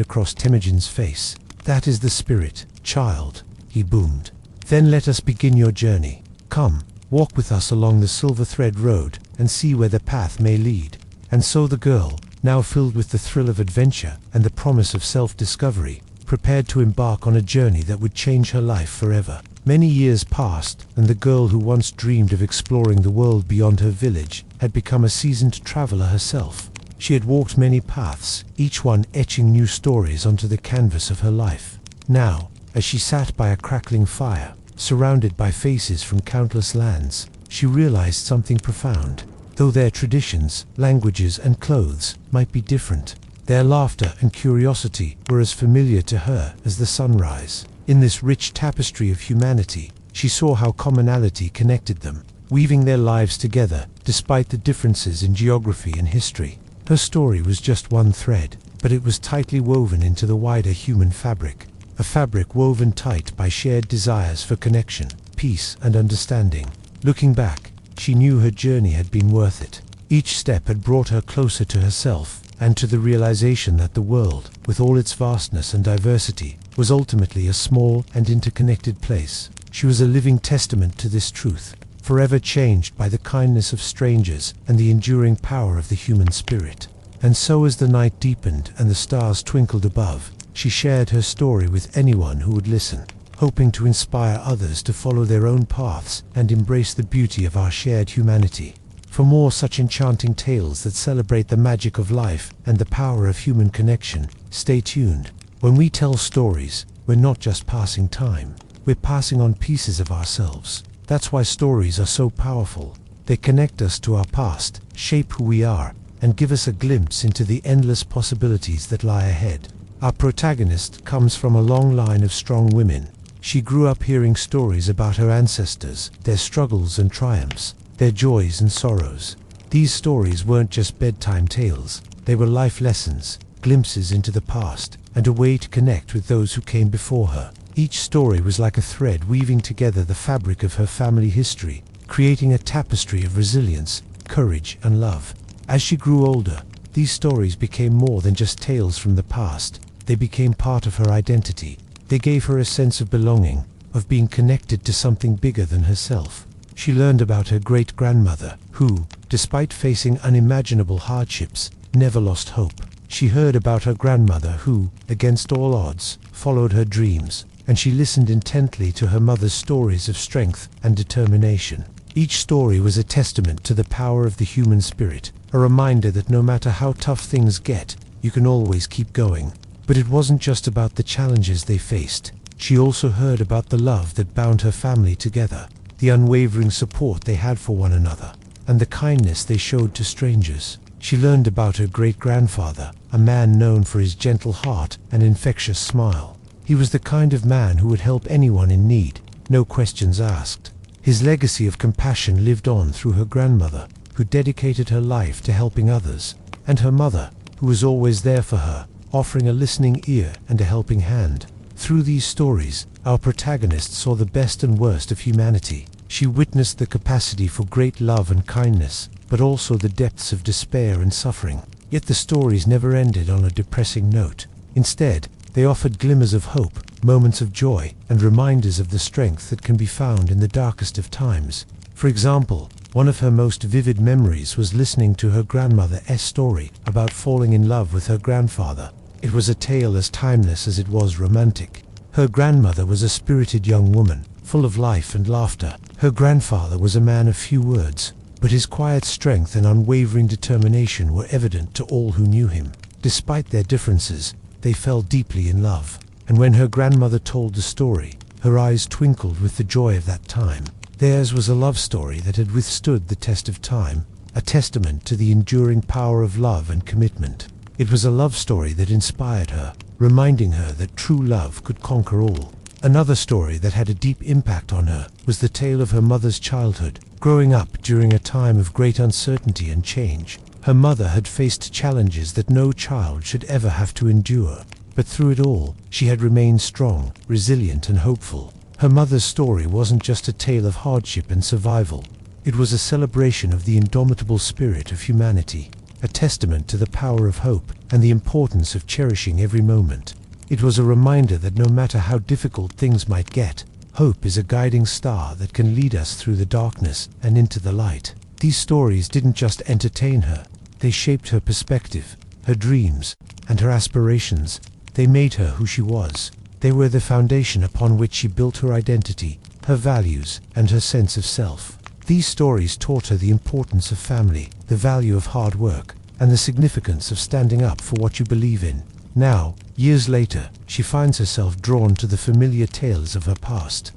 across Temujin's face. That is the spirit, child, he boomed. Then let us begin your journey. Come, walk with us along the silver thread road and see where the path may lead. And so the girl, now filled with the thrill of adventure and the promise of self-discovery, prepared to embark on a journey that would change her life forever. Many years passed, and the girl who once dreamed of exploring the world beyond her village had become a seasoned traveler herself. She had walked many paths, each one etching new stories onto the canvas of her life. Now, as she sat by a crackling fire, surrounded by faces from countless lands, she realized something profound. Though their traditions, languages, and clothes might be different, their laughter and curiosity were as familiar to her as the sunrise. In this rich tapestry of humanity, she saw how commonality connected them, weaving their lives together despite the differences in geography and history. Her story was just one thread, but it was tightly woven into the wider human fabric, a fabric woven tight by shared desires for connection, peace, and understanding. Looking back, she knew her journey had been worth it. Each step had brought her closer to herself and to the realization that the world, with all its vastness and diversity, was ultimately a small and interconnected place. She was a living testament to this truth, forever changed by the kindness of strangers and the enduring power of the human spirit. And so as the night deepened and the stars twinkled above, she shared her story with anyone who would listen, hoping to inspire others to follow their own paths and embrace the beauty of our shared humanity. For more such enchanting tales that celebrate the magic of life and the power of human connection, stay tuned. When we tell stories, we're not just passing time, we're passing on pieces of ourselves. That's why stories are so powerful. They connect us to our past, shape who we are, and give us a glimpse into the endless possibilities that lie ahead. Our protagonist comes from a long line of strong women. She grew up hearing stories about her ancestors, their struggles and triumphs, their joys and sorrows. These stories weren't just bedtime tales, they were life lessons, glimpses into the past, and a way to connect with those who came before her. Each story was like a thread weaving together the fabric of her family history, creating a tapestry of resilience, courage, and love. As she grew older, these stories became more than just tales from the past. They became part of her identity. They gave her a sense of belonging, of being connected to something bigger than herself. She learned about her great-grandmother, who, despite facing unimaginable hardships, never lost hope. She heard about her grandmother who, against all odds, followed her dreams, and she listened intently to her mother's stories of strength and determination. Each story was a testament to the power of the human spirit, a reminder that no matter how tough things get, you can always keep going. But it wasn't just about the challenges they faced. She also heard about the love that bound her family together, the unwavering support they had for one another, and the kindness they showed to strangers. She learned about her great-grandfather, a man known for his gentle heart and infectious smile. He was the kind of man who would help anyone in need, no questions asked. His legacy of compassion lived on through her grandmother, who dedicated her life to helping others, and her mother, who was always there for her, offering a listening ear and a helping hand. Through these stories, our protagonist saw the best and worst of humanity. She witnessed the capacity for great love and kindness, but also the depths of despair and suffering. Yet the stories never ended on a depressing note. Instead, they offered glimmers of hope, moments of joy, and reminders of the strength that can be found in the darkest of times. For example, one of her most vivid memories was listening to her grandmother's story about falling in love with her grandfather. It was a tale as timeless as it was romantic. Her grandmother was a spirited young woman, full of life and laughter. Her grandfather was a man of few words, but his quiet strength and unwavering determination were evident to all who knew him. Despite their differences, they fell deeply in love, and when her grandmother told the story, her eyes twinkled with the joy of that time. Theirs was a love story that had withstood the test of time, a testament to the enduring power of love and commitment. It was a love story that inspired her, reminding her that true love could conquer all. Another story that had a deep impact on her was the tale of her mother's childhood. Growing up during a time of great uncertainty and change, her mother had faced challenges that no child should ever have to endure. But through it all, she had remained strong, resilient, and hopeful. Her mother's story wasn't just a tale of hardship and survival. It was a celebration of the indomitable spirit of humanity, a testament to the power of hope and the importance of cherishing every moment. It was a reminder that no matter how difficult things might get, hope is a guiding star that can lead us through the darkness and into the light. These stories didn't just entertain her, they shaped her perspective, her dreams, and her aspirations. They made her who she was. They were the foundation upon which she built her identity, her values, and her sense of self. These stories taught her the importance of family, the value of hard work, and the significance of standing up for what you believe in. Now, years later, she finds herself drawn to the familiar tales of her past.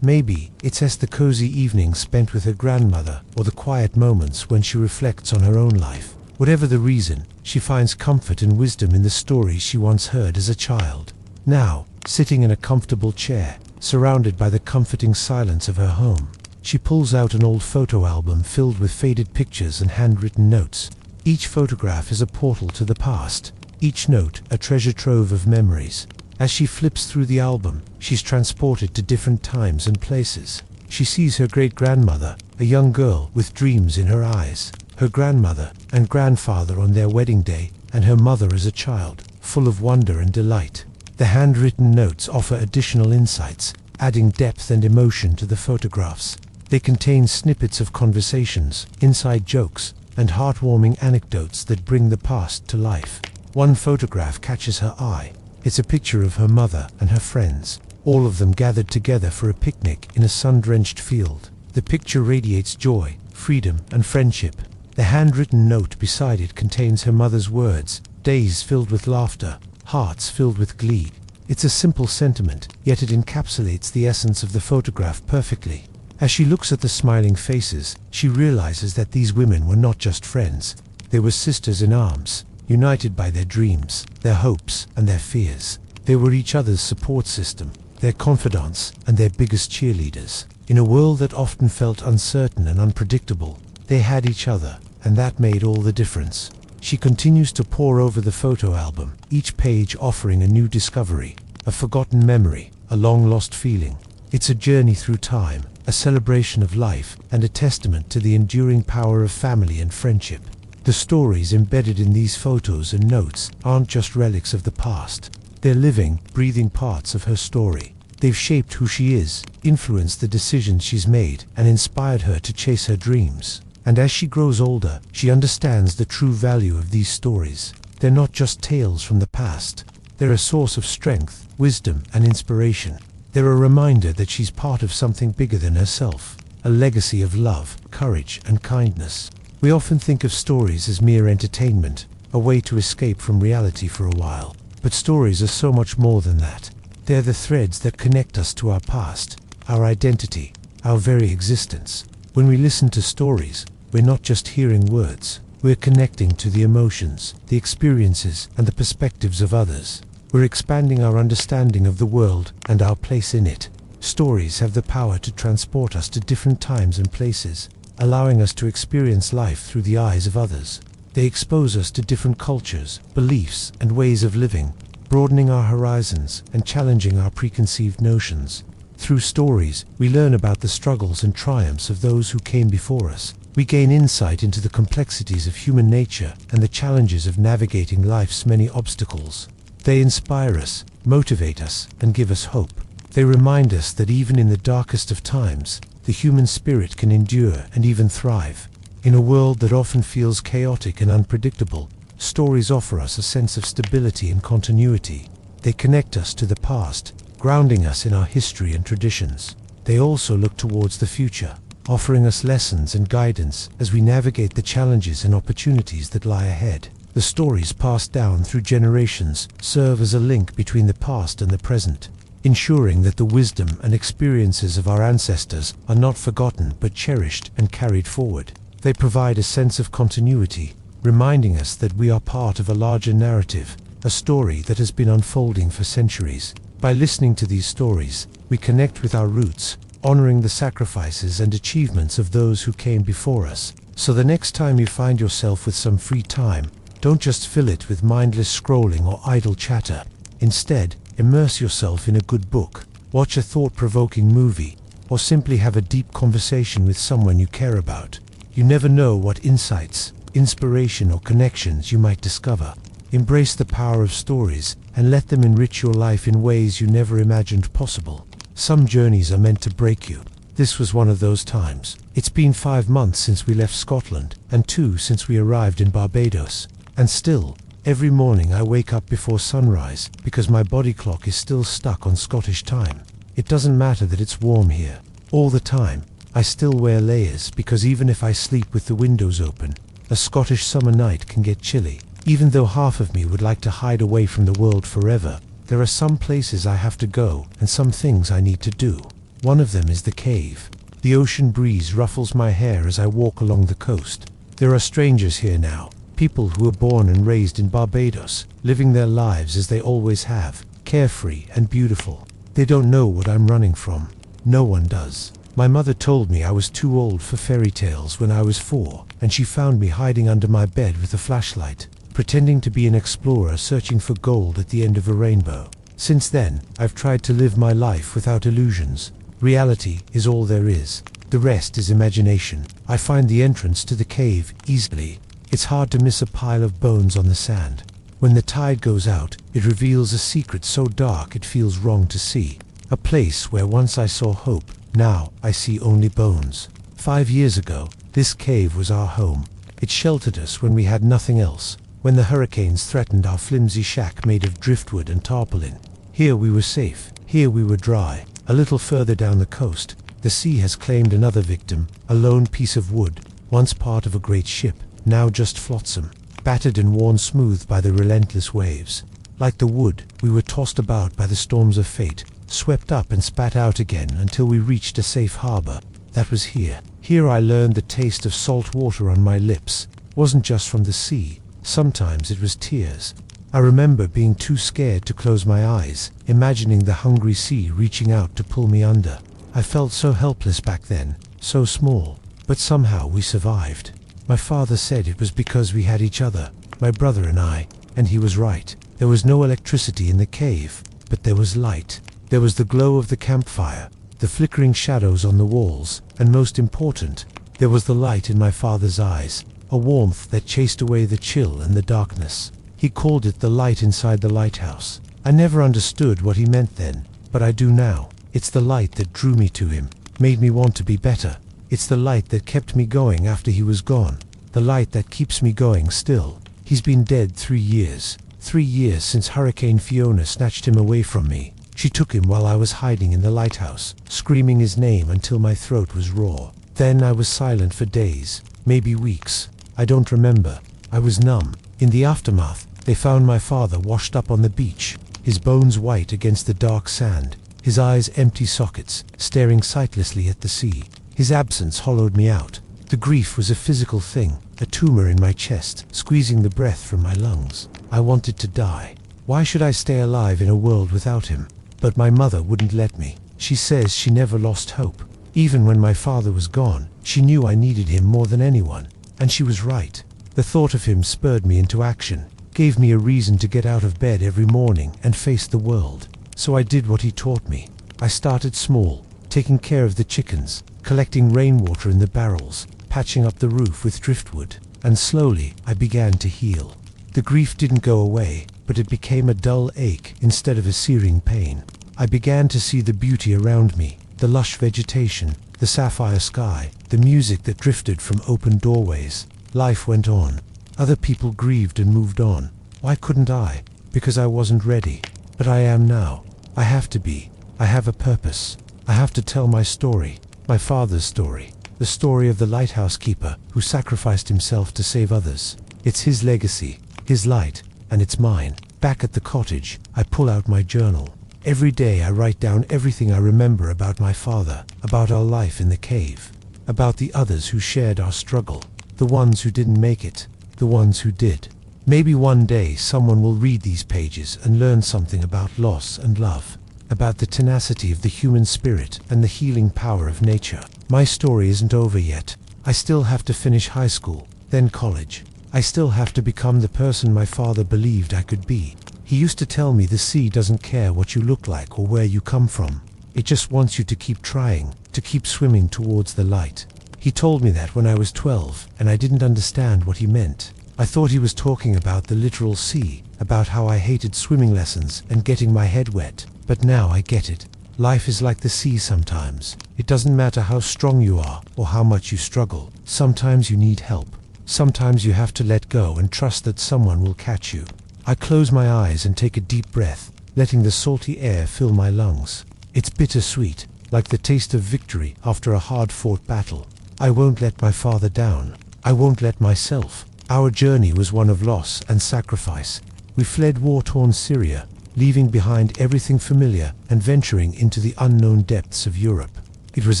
Maybe it's as the cozy evenings spent with her grandmother, or the quiet moments when she reflects on her own life. Whatever the reason, she finds comfort and wisdom in the stories she once heard as a child. Now, sitting in a comfortable chair, surrounded by the comforting silence of her home, she pulls out an old photo album filled with faded pictures and handwritten notes. Each photograph is a portal to the past, each note a treasure trove of memories. As she flips through the album, she's transported to different times and places. She sees her great-grandmother, a young girl with dreams in her eyes, her grandmother and grandfather on their wedding day, and her mother as a child, full of wonder and delight. The handwritten notes offer additional insights, adding depth and emotion to the photographs. They contain snippets of conversations, inside jokes, and heartwarming anecdotes that bring the past to life. One photograph catches her eye. It's a picture of her mother and her friends, all of them gathered together for a picnic in a sun-drenched field. The picture radiates joy, freedom, and friendship. The handwritten note beside it contains her mother's words, days filled with laughter, hearts filled with glee. It's a simple sentiment, yet it encapsulates the essence of the photograph perfectly. As she looks at the smiling faces, she realizes that these women were not just friends. They were sisters in arms, united by their dreams, their hopes, and their fears. They were each other's support system, their confidants, and their biggest cheerleaders. In a world that often felt uncertain and unpredictable, they had each other, and that made all the difference. She continues to pore over the photo album, each page offering a new discovery, a forgotten memory, a long-lost feeling. It's a journey through time, a celebration of life, and a testament to the enduring power of family and friendship. The stories embedded in these photos and notes aren't just relics of the past. They're living, breathing parts of her story. They've shaped who she is, influenced the decisions she's made, and inspired her to chase her dreams. And as she grows older, she understands the true value of these stories. They're not just tales from the past. They're a source of strength, wisdom, and inspiration. They're a reminder that she's part of something bigger than herself, a legacy of love, courage, and kindness. We often think of stories as mere entertainment, a way to escape from reality for a while. But stories are so much more than that. They're the threads that connect us to our past, our identity, our very existence. When we listen to stories, we're not just hearing words. We're connecting to the emotions, the experiences, and the perspectives of others. We're expanding our understanding of the world and our place in it. Stories have the power to transport us to different times and places, allowing us to experience life through the eyes of others. They expose us to different cultures, beliefs, and ways of living, broadening our horizons and challenging our preconceived notions. Through stories, we learn about the struggles and triumphs of those who came before us. We gain insight into the complexities of human nature and the challenges of navigating life's many obstacles. They inspire us, motivate us, and give us hope. They remind us that even in the darkest of times, the human spirit can endure and even thrive. In a world that often feels chaotic and unpredictable, stories offer us a sense of stability and continuity. They connect us to the past, grounding us in our history and traditions. They also look towards the future, offering us lessons and guidance as we navigate the challenges and opportunities that lie ahead. The stories passed down through generations serve as a link between the past and the present, ensuring that the wisdom and experiences of our ancestors are not forgotten but cherished and carried forward. They provide a sense of continuity, reminding us that we are part of a larger narrative, a story that has been unfolding for centuries. By listening to these stories, we connect with our roots, honoring the sacrifices and achievements of those who came before us. So the next time you find yourself with some free time, don't just fill it with mindless scrolling or idle chatter. Instead, immerse yourself in a good book, watch a thought-provoking movie, or simply have a deep conversation with someone you care about. You never know what insights, inspiration, or connections you might discover. Embrace the power of stories and let them enrich your life in ways you never imagined possible. Some journeys are meant to break you. This was one of those times. It's been 5 months since we left Scotland, and 2 since we arrived in Barbados. And still, every morning I wake up before sunrise because my body clock is still stuck on Scottish time. It doesn't matter that it's warm here. All the time, I still wear layers because even if I sleep with the windows open, a Scottish summer night can get chilly. Even though half of me would like to hide away from the world forever, there are some places I have to go and some things I need to do. One of them is the cave. The ocean breeze ruffles my hair as I walk along the coast. There are strangers here now, people who were born and raised in Barbados, living their lives as they always have, carefree and beautiful. They don't know what I'm running from. No one does. My mother told me I was too old for fairy tales when I was 4, and she found me hiding under my bed with a flashlight, pretending to be an explorer searching for gold at the end of a rainbow. Since then, I've tried to live my life without illusions. Reality is all there is. The rest is imagination. I find the entrance to the cave easily. It's hard to miss a pile of bones on the sand. When the tide goes out, it reveals a secret so dark it feels wrong to see. A place where once I saw hope, now I see only bones. 5 years ago, this cave was our home. It sheltered us when we had nothing else, when the hurricanes threatened our flimsy shack made of driftwood and tarpaulin. Here we were safe. Here we were dry. A little further down the coast, the sea has claimed another victim, a lone piece of wood, once part of a great ship, now just flotsam, battered and worn smooth by the relentless waves. Like the wood, we were tossed about by the storms of fate, swept up and spat out again until we reached a safe harbor. That was here. Here I learned the taste of salt water on my lips. Wasn't just from the sea. Sometimes it was tears. I remember being too scared to close my eyes, imagining the hungry sea reaching out to pull me under. I felt so helpless back then, so small, but somehow we survived. My father said it was because we had each other, my brother and I, and he was right. There was no electricity in the cave, but there was light. There was the glow of the campfire, the flickering shadows on the walls, and most important, there was the light in my father's eyes, a warmth that chased away the chill and the darkness. He called it the light inside the lighthouse. I never understood what he meant then, but I do now. It's the light that drew me to him, made me want to be better. It's the light that kept me going after he was gone. The light that keeps me going still. He's been dead 3 years. 3 years since Hurricane Fiona snatched him away from me. She took him while I was hiding in the lighthouse, screaming his name until my throat was raw. Then I was silent for days, maybe weeks. I don't remember. I was numb. In the aftermath, they found my father washed up on the beach, his bones white against the dark sand, his eyes empty sockets, staring sightlessly at the sea. His absence hollowed me out. The grief was a physical thing, a tumor in my chest, squeezing the breath from my lungs. I wanted to die. Why should I stay alive in a world without him? But my mother wouldn't let me. She says she never lost hope. Even when my father was gone, she knew I needed him more than anyone. And she was right. The thought of him spurred me into action, gave me a reason to get out of bed every morning and face the world. So I did what he taught me. I started small, taking care of the chickens, collecting rainwater in the barrels, patching up the roof with driftwood, and slowly I began to heal. The grief didn't go away, but it became a dull ache instead of a searing pain. I began to see the beauty around me, the lush vegetation, the sapphire sky, the music that drifted from open doorways. Life went on. Other people grieved and moved on. Why couldn't I? Because I wasn't ready. But I am now. I have to be. I have a purpose. I have to tell my story, my father's story, the story of the lighthouse keeper who sacrificed himself to save others. It's his legacy, his light, and it's mine. Back at the cottage, I pull out my journal. Every day I write down everything I remember about my father, about our life in the cave, about the others who shared our struggle, the ones who didn't make it, the ones who did. Maybe one day someone will read these pages and learn something about loss and love, about the tenacity of the human spirit and the healing power of nature. My story isn't over yet. I still have to finish high school, then college. I still have to become the person my father believed I could be. He used to tell me the sea doesn't care what you look like or where you come from. It just wants you to keep trying, to keep swimming towards the light. He told me that when I was 12, and I didn't understand what he meant. I thought he was talking about the literal sea, about how I hated swimming lessons and getting my head wet. But now I get it. Life is like the sea sometimes. It doesn't matter how strong you are or how much you struggle. Sometimes you need help. Sometimes you have to let go and trust that someone will catch you. I close my eyes and take a deep breath, letting the salty air fill my lungs. It's bittersweet, like the taste of victory after a hard-fought battle. I won't let my father down. I won't let myself. Our journey was one of loss and sacrifice. We fled war-torn Syria, leaving behind everything familiar and venturing into the unknown depths of Europe. It was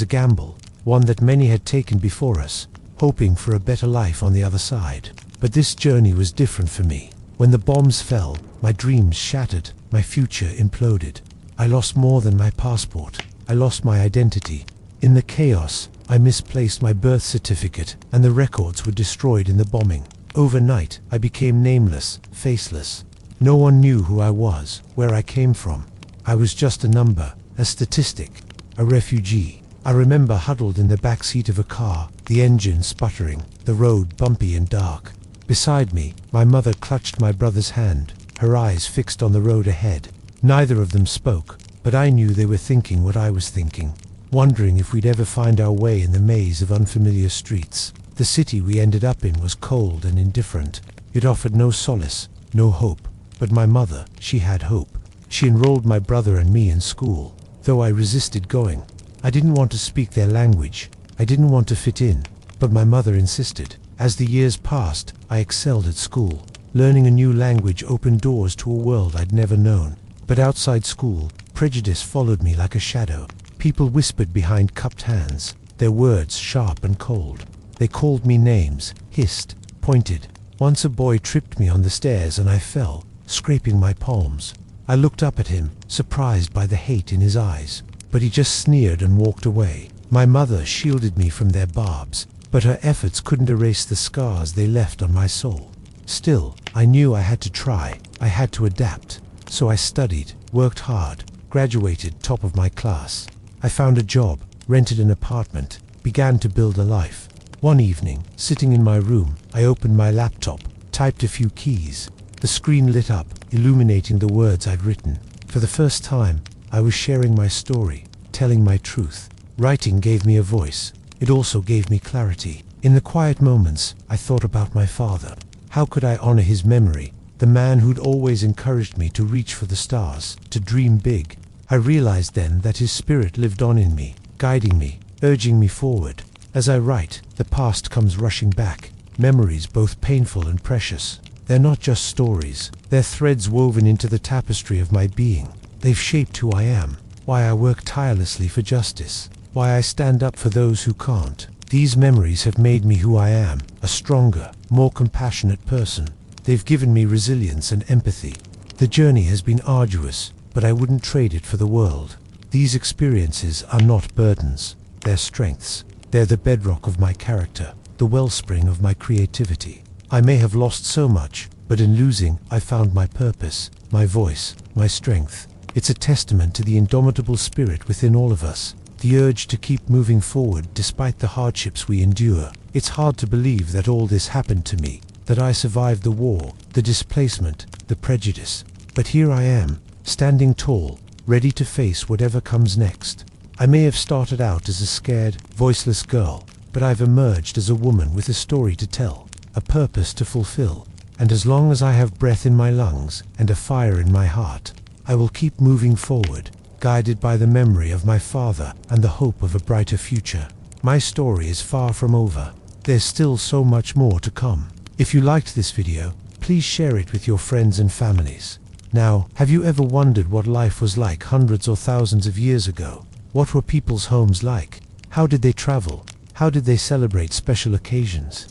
a gamble, one that many had taken before us, hoping for a better life on the other side. But this journey was different for me. When the bombs fell, my dreams shattered, my future imploded. I lost more than my passport. I lost my identity. In the chaos, I misplaced my birth certificate, and the records were destroyed in the bombing. Overnight, I became nameless, faceless. No one knew who I was, where I came from. I was just a number, a statistic, a refugee. I remember huddled in the back seat of a car, the engine sputtering, the road bumpy and dark. Beside me, my mother clutched my brother's hand, her eyes fixed on the road ahead. Neither of them spoke, but I knew they were thinking what I was thinking, wondering if we'd ever find our way in the maze of unfamiliar streets. The city we ended up in was cold and indifferent. It offered no solace, no hope. But my mother, she had hope. She enrolled my brother and me in school, though I resisted going. I didn't want to speak their language. I didn't want to fit in, but my mother insisted. As the years passed, I excelled at school. Learning a new language opened doors to a world I'd never known. But outside school, prejudice followed me like a shadow. People whispered behind cupped hands, their words sharp and cold. They called me names, hissed, pointed. Once a boy tripped me on the stairs and I fell, scraping my palms. I looked up at him, surprised by the hate in his eyes, but he just sneered and walked away. My mother shielded me from their barbs, but her efforts couldn't erase the scars they left on my soul. Still, I knew I had to try. I had to adapt. So I studied, worked hard, graduated top of my class. I found a job, rented an apartment, began to build a life. One evening, sitting in my room, I opened my laptop, typed a few keys. The screen lit up, illuminating the words I'd written. For the first time, I was sharing my story, telling my truth. Writing gave me a voice. It also gave me clarity. In the quiet moments, I thought about my father. How could I honor his memory? The man who'd always encouraged me to reach for the stars, to dream big. I realized then that his spirit lived on in me, guiding me, urging me forward. As I write, the past comes rushing back. Memories both painful and precious. They're not just stories. They're threads woven into the tapestry of my being. They've shaped who I am, why I work tirelessly for justice, why I stand up for those who can't. These memories have made me who I am, a stronger, more compassionate person. They've given me resilience and empathy. The journey has been arduous, but I wouldn't trade it for the world. These experiences are not burdens. They're strengths. They're the bedrock of my character, the wellspring of my creativity. I may have lost so much, but in losing, I found my purpose, my voice, my strength. It's a testament to the indomitable spirit within all of us, the urge to keep moving forward despite the hardships we endure. It's hard to believe that all this happened to me, that I survived the war, the displacement, the prejudice. But here I am, standing tall, ready to face whatever comes next. I may have started out as a scared, voiceless girl, but I've emerged as a woman with a story to tell, a purpose to fulfill. And as long as I have breath in my lungs and a fire in my heart, I will keep moving forward, guided by the memory of my father and the hope of a brighter future. My story is far from over. There's still so much more to come. If you liked this video, please share it with your friends and families. Now, have you ever wondered what life was like hundreds or thousands of years ago? What were people's homes like? How did they travel? How did they celebrate special occasions?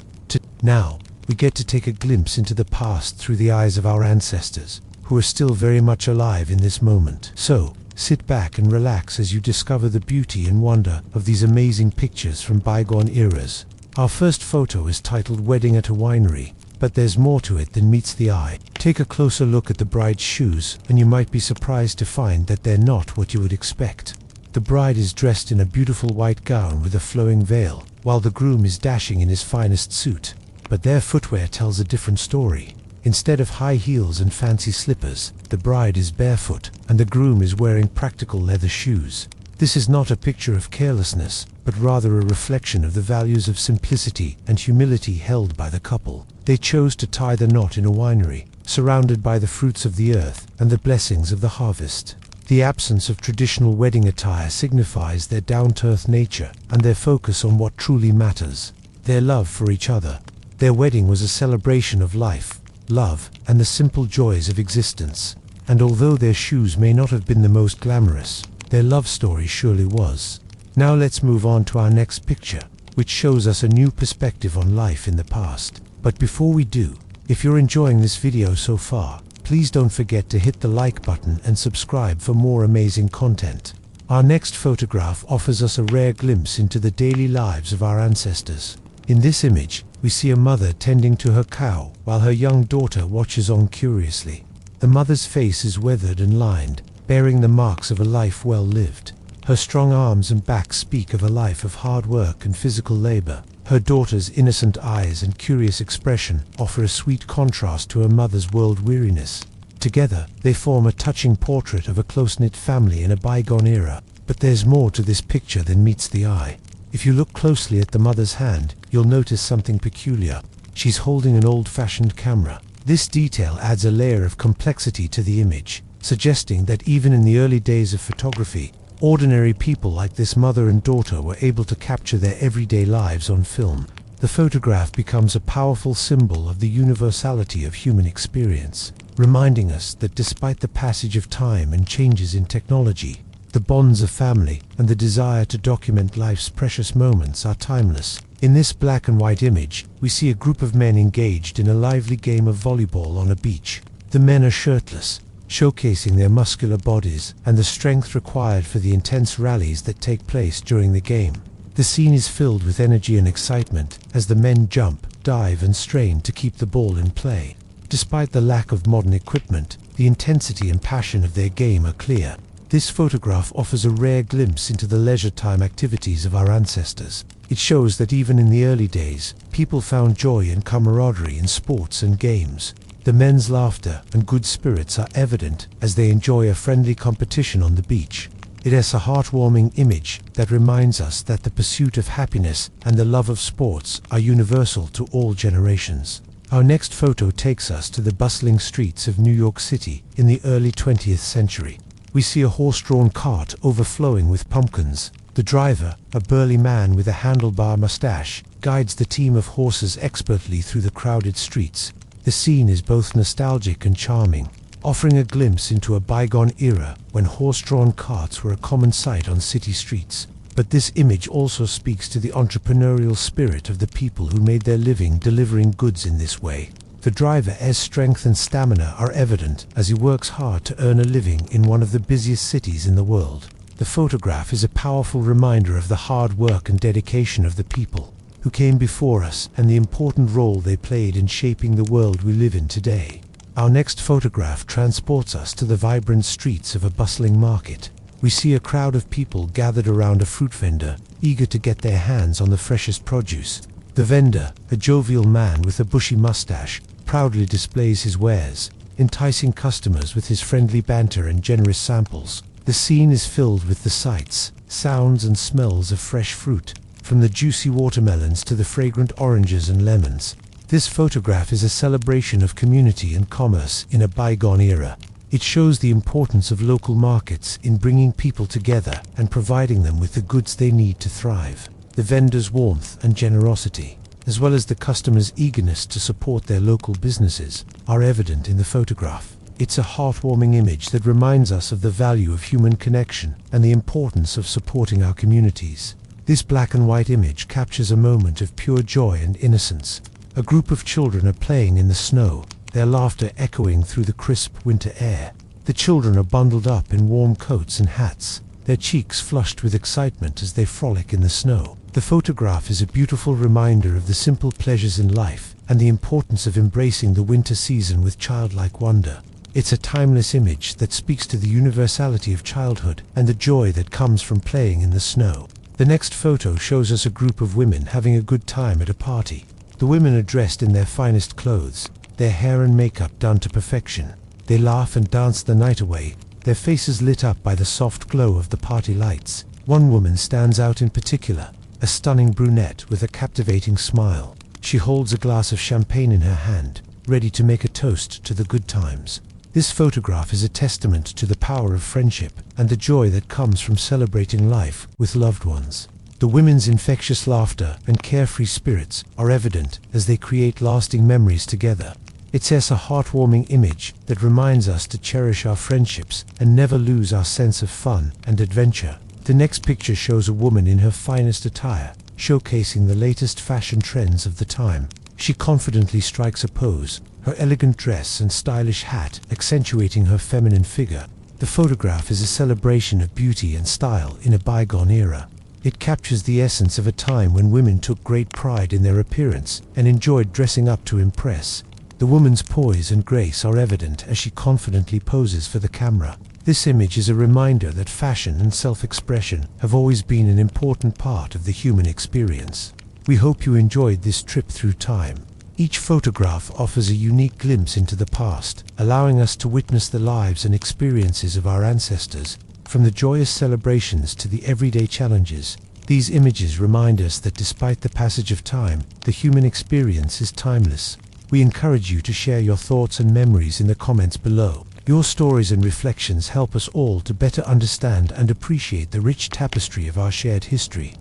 Now, we get to take a glimpse into the past through the eyes of our ancestors, who are still very much alive in this moment. So, sit back and relax as you discover the beauty and wonder of these amazing pictures from bygone eras. Our first photo is titled Wedding at a Winery, but there's more to it than meets the eye. Take a closer look at the bride's shoes, and you might be surprised to find that they're not what you would expect. The bride is dressed in a beautiful white gown with a flowing veil, while the groom is dashing in his finest suit. But their footwear tells a different story. Instead of high heels and fancy slippers, the bride is barefoot, and the groom is wearing practical leather shoes. This is not a picture of carelessness, but rather a reflection of the values of simplicity and humility held by the couple. They chose to tie the knot in a winery, surrounded by the fruits of the earth and the blessings of the harvest. The absence of traditional wedding attire signifies their down-to-earth nature and their focus on what truly matters, their love for each other. Their wedding was a celebration of life, love, and the simple joys of existence. And although their shoes may not have been the most glamorous, their love story surely was. Now let's move on to our next picture, which shows us a new perspective on life in the past. But before we do, if you're enjoying this video so far, please don't forget to hit the like button and subscribe for more amazing content. Our next photograph offers us a rare glimpse into the daily lives of our ancestors. In this image, we see a mother tending to her cow while her young daughter watches on curiously. The mother's face is weathered and lined, bearing the marks of a life well lived. Her strong arms and back speak of a life of hard work and physical labor. Her daughter's innocent eyes and curious expression offer a sweet contrast to her mother's world-weariness. Together, they form a touching portrait of a close-knit family in a bygone era. But there's more to this picture than meets the eye. If you look closely at the mother's hand, you'll notice something peculiar. She's holding an old-fashioned camera. This detail adds a layer of complexity to the image, suggesting that even in the early days of photography, ordinary people like this mother and daughter were able to capture their everyday lives on film. The photograph becomes a powerful symbol of the universality of human experience, reminding us that despite the passage of time and changes in technology, the bonds of family and the desire to document life's precious moments are timeless. In this black and white image, we see a group of men engaged in a lively game of volleyball on a beach. The men are shirtless, showcasing their muscular bodies and the strength required for the intense rallies that take place during the game. The scene is filled with energy and excitement as the men jump, dive, and strain to keep the ball in play. Despite the lack of modern equipment, the intensity and passion of their game are clear. This photograph offers a rare glimpse into the leisure time activities of our ancestors. It shows that even in the early days, people found joy and camaraderie in sports and games. The men's laughter and good spirits are evident as they enjoy a friendly competition on the beach. It is a heartwarming image that reminds us that the pursuit of happiness and the love of sports are universal to all generations. Our next photo takes us to the bustling streets of New York City in the early 20th century. We see a horse-drawn cart overflowing with pumpkins. The driver, a burly man with a handlebar mustache, guides the team of horses expertly through the crowded streets. The scene is both nostalgic and charming, offering a glimpse into a bygone era when horse-drawn carts were a common sight on city streets. But this image also speaks to the entrepreneurial spirit of the people who made their living delivering goods in this way. The driver's strength and stamina are evident as he works hard to earn a living in one of the busiest cities in the world. The photograph is a powerful reminder of the hard work and dedication of the people who came before us and the important role they played in shaping the world we live in today. Our next photograph transports us to the vibrant streets of a bustling market. We see a crowd of people gathered around a fruit vendor, eager to get their hands on the freshest produce. The vendor, a jovial man with a bushy mustache, proudly displays his wares, enticing customers with his friendly banter and generous samples. The scene is filled with the sights, sounds and smells of fresh fruit, from the juicy watermelons to the fragrant oranges and lemons. This photograph is a celebration of community and commerce in a bygone era. It shows the importance of local markets in bringing people together and providing them with the goods they need to thrive. The vendor's warmth and generosity, as well as the customer's eagerness to support their local businesses, are evident in the photograph. It's a heartwarming image that reminds us of the value of human connection and the importance of supporting our communities. This black and white image captures a moment of pure joy and innocence. A group of children are playing in the snow, their laughter echoing through the crisp winter air. The children are bundled up in warm coats and hats, their cheeks flushed with excitement as they frolic in the snow. The photograph is a beautiful reminder of the simple pleasures in life and the importance of embracing the winter season with childlike wonder. It's a timeless image that speaks to the universality of childhood and the joy that comes from playing in the snow. The next photo shows us a group of women having a good time at a party. The women are dressed in their finest clothes, their hair and makeup done to perfection. They laugh and dance the night away, their faces lit up by the soft glow of the party lights. One woman stands out in particular, a stunning brunette with a captivating smile. She holds a glass of champagne in her hand, ready to make a toast to the good times. This photograph is a testament to the power of friendship and the joy that comes from celebrating life with loved ones. The women's infectious laughter and carefree spirits are evident as they create lasting memories together. It's a heartwarming image that reminds us to cherish our friendships and never lose our sense of fun and adventure. The next picture shows a woman in her finest attire, showcasing the latest fashion trends of the time. She confidently strikes a pose, her elegant dress and stylish hat accentuating her feminine figure. The photograph is a celebration of beauty and style in a bygone era. It captures the essence of a time when women took great pride in their appearance and enjoyed dressing up to impress. The woman's poise and grace are evident as she confidently poses for the camera. This image is a reminder that fashion and self-expression have always been an important part of the human experience. We hope you enjoyed this trip through time. Each photograph offers a unique glimpse into the past, allowing us to witness the lives and experiences of our ancestors. From the joyous celebrations to the everyday challenges, these images remind us that despite the passage of time, the human experience is timeless. We encourage you to share your thoughts and memories in the comments below. Your stories and reflections help us all to better understand and appreciate the rich tapestry of our shared history.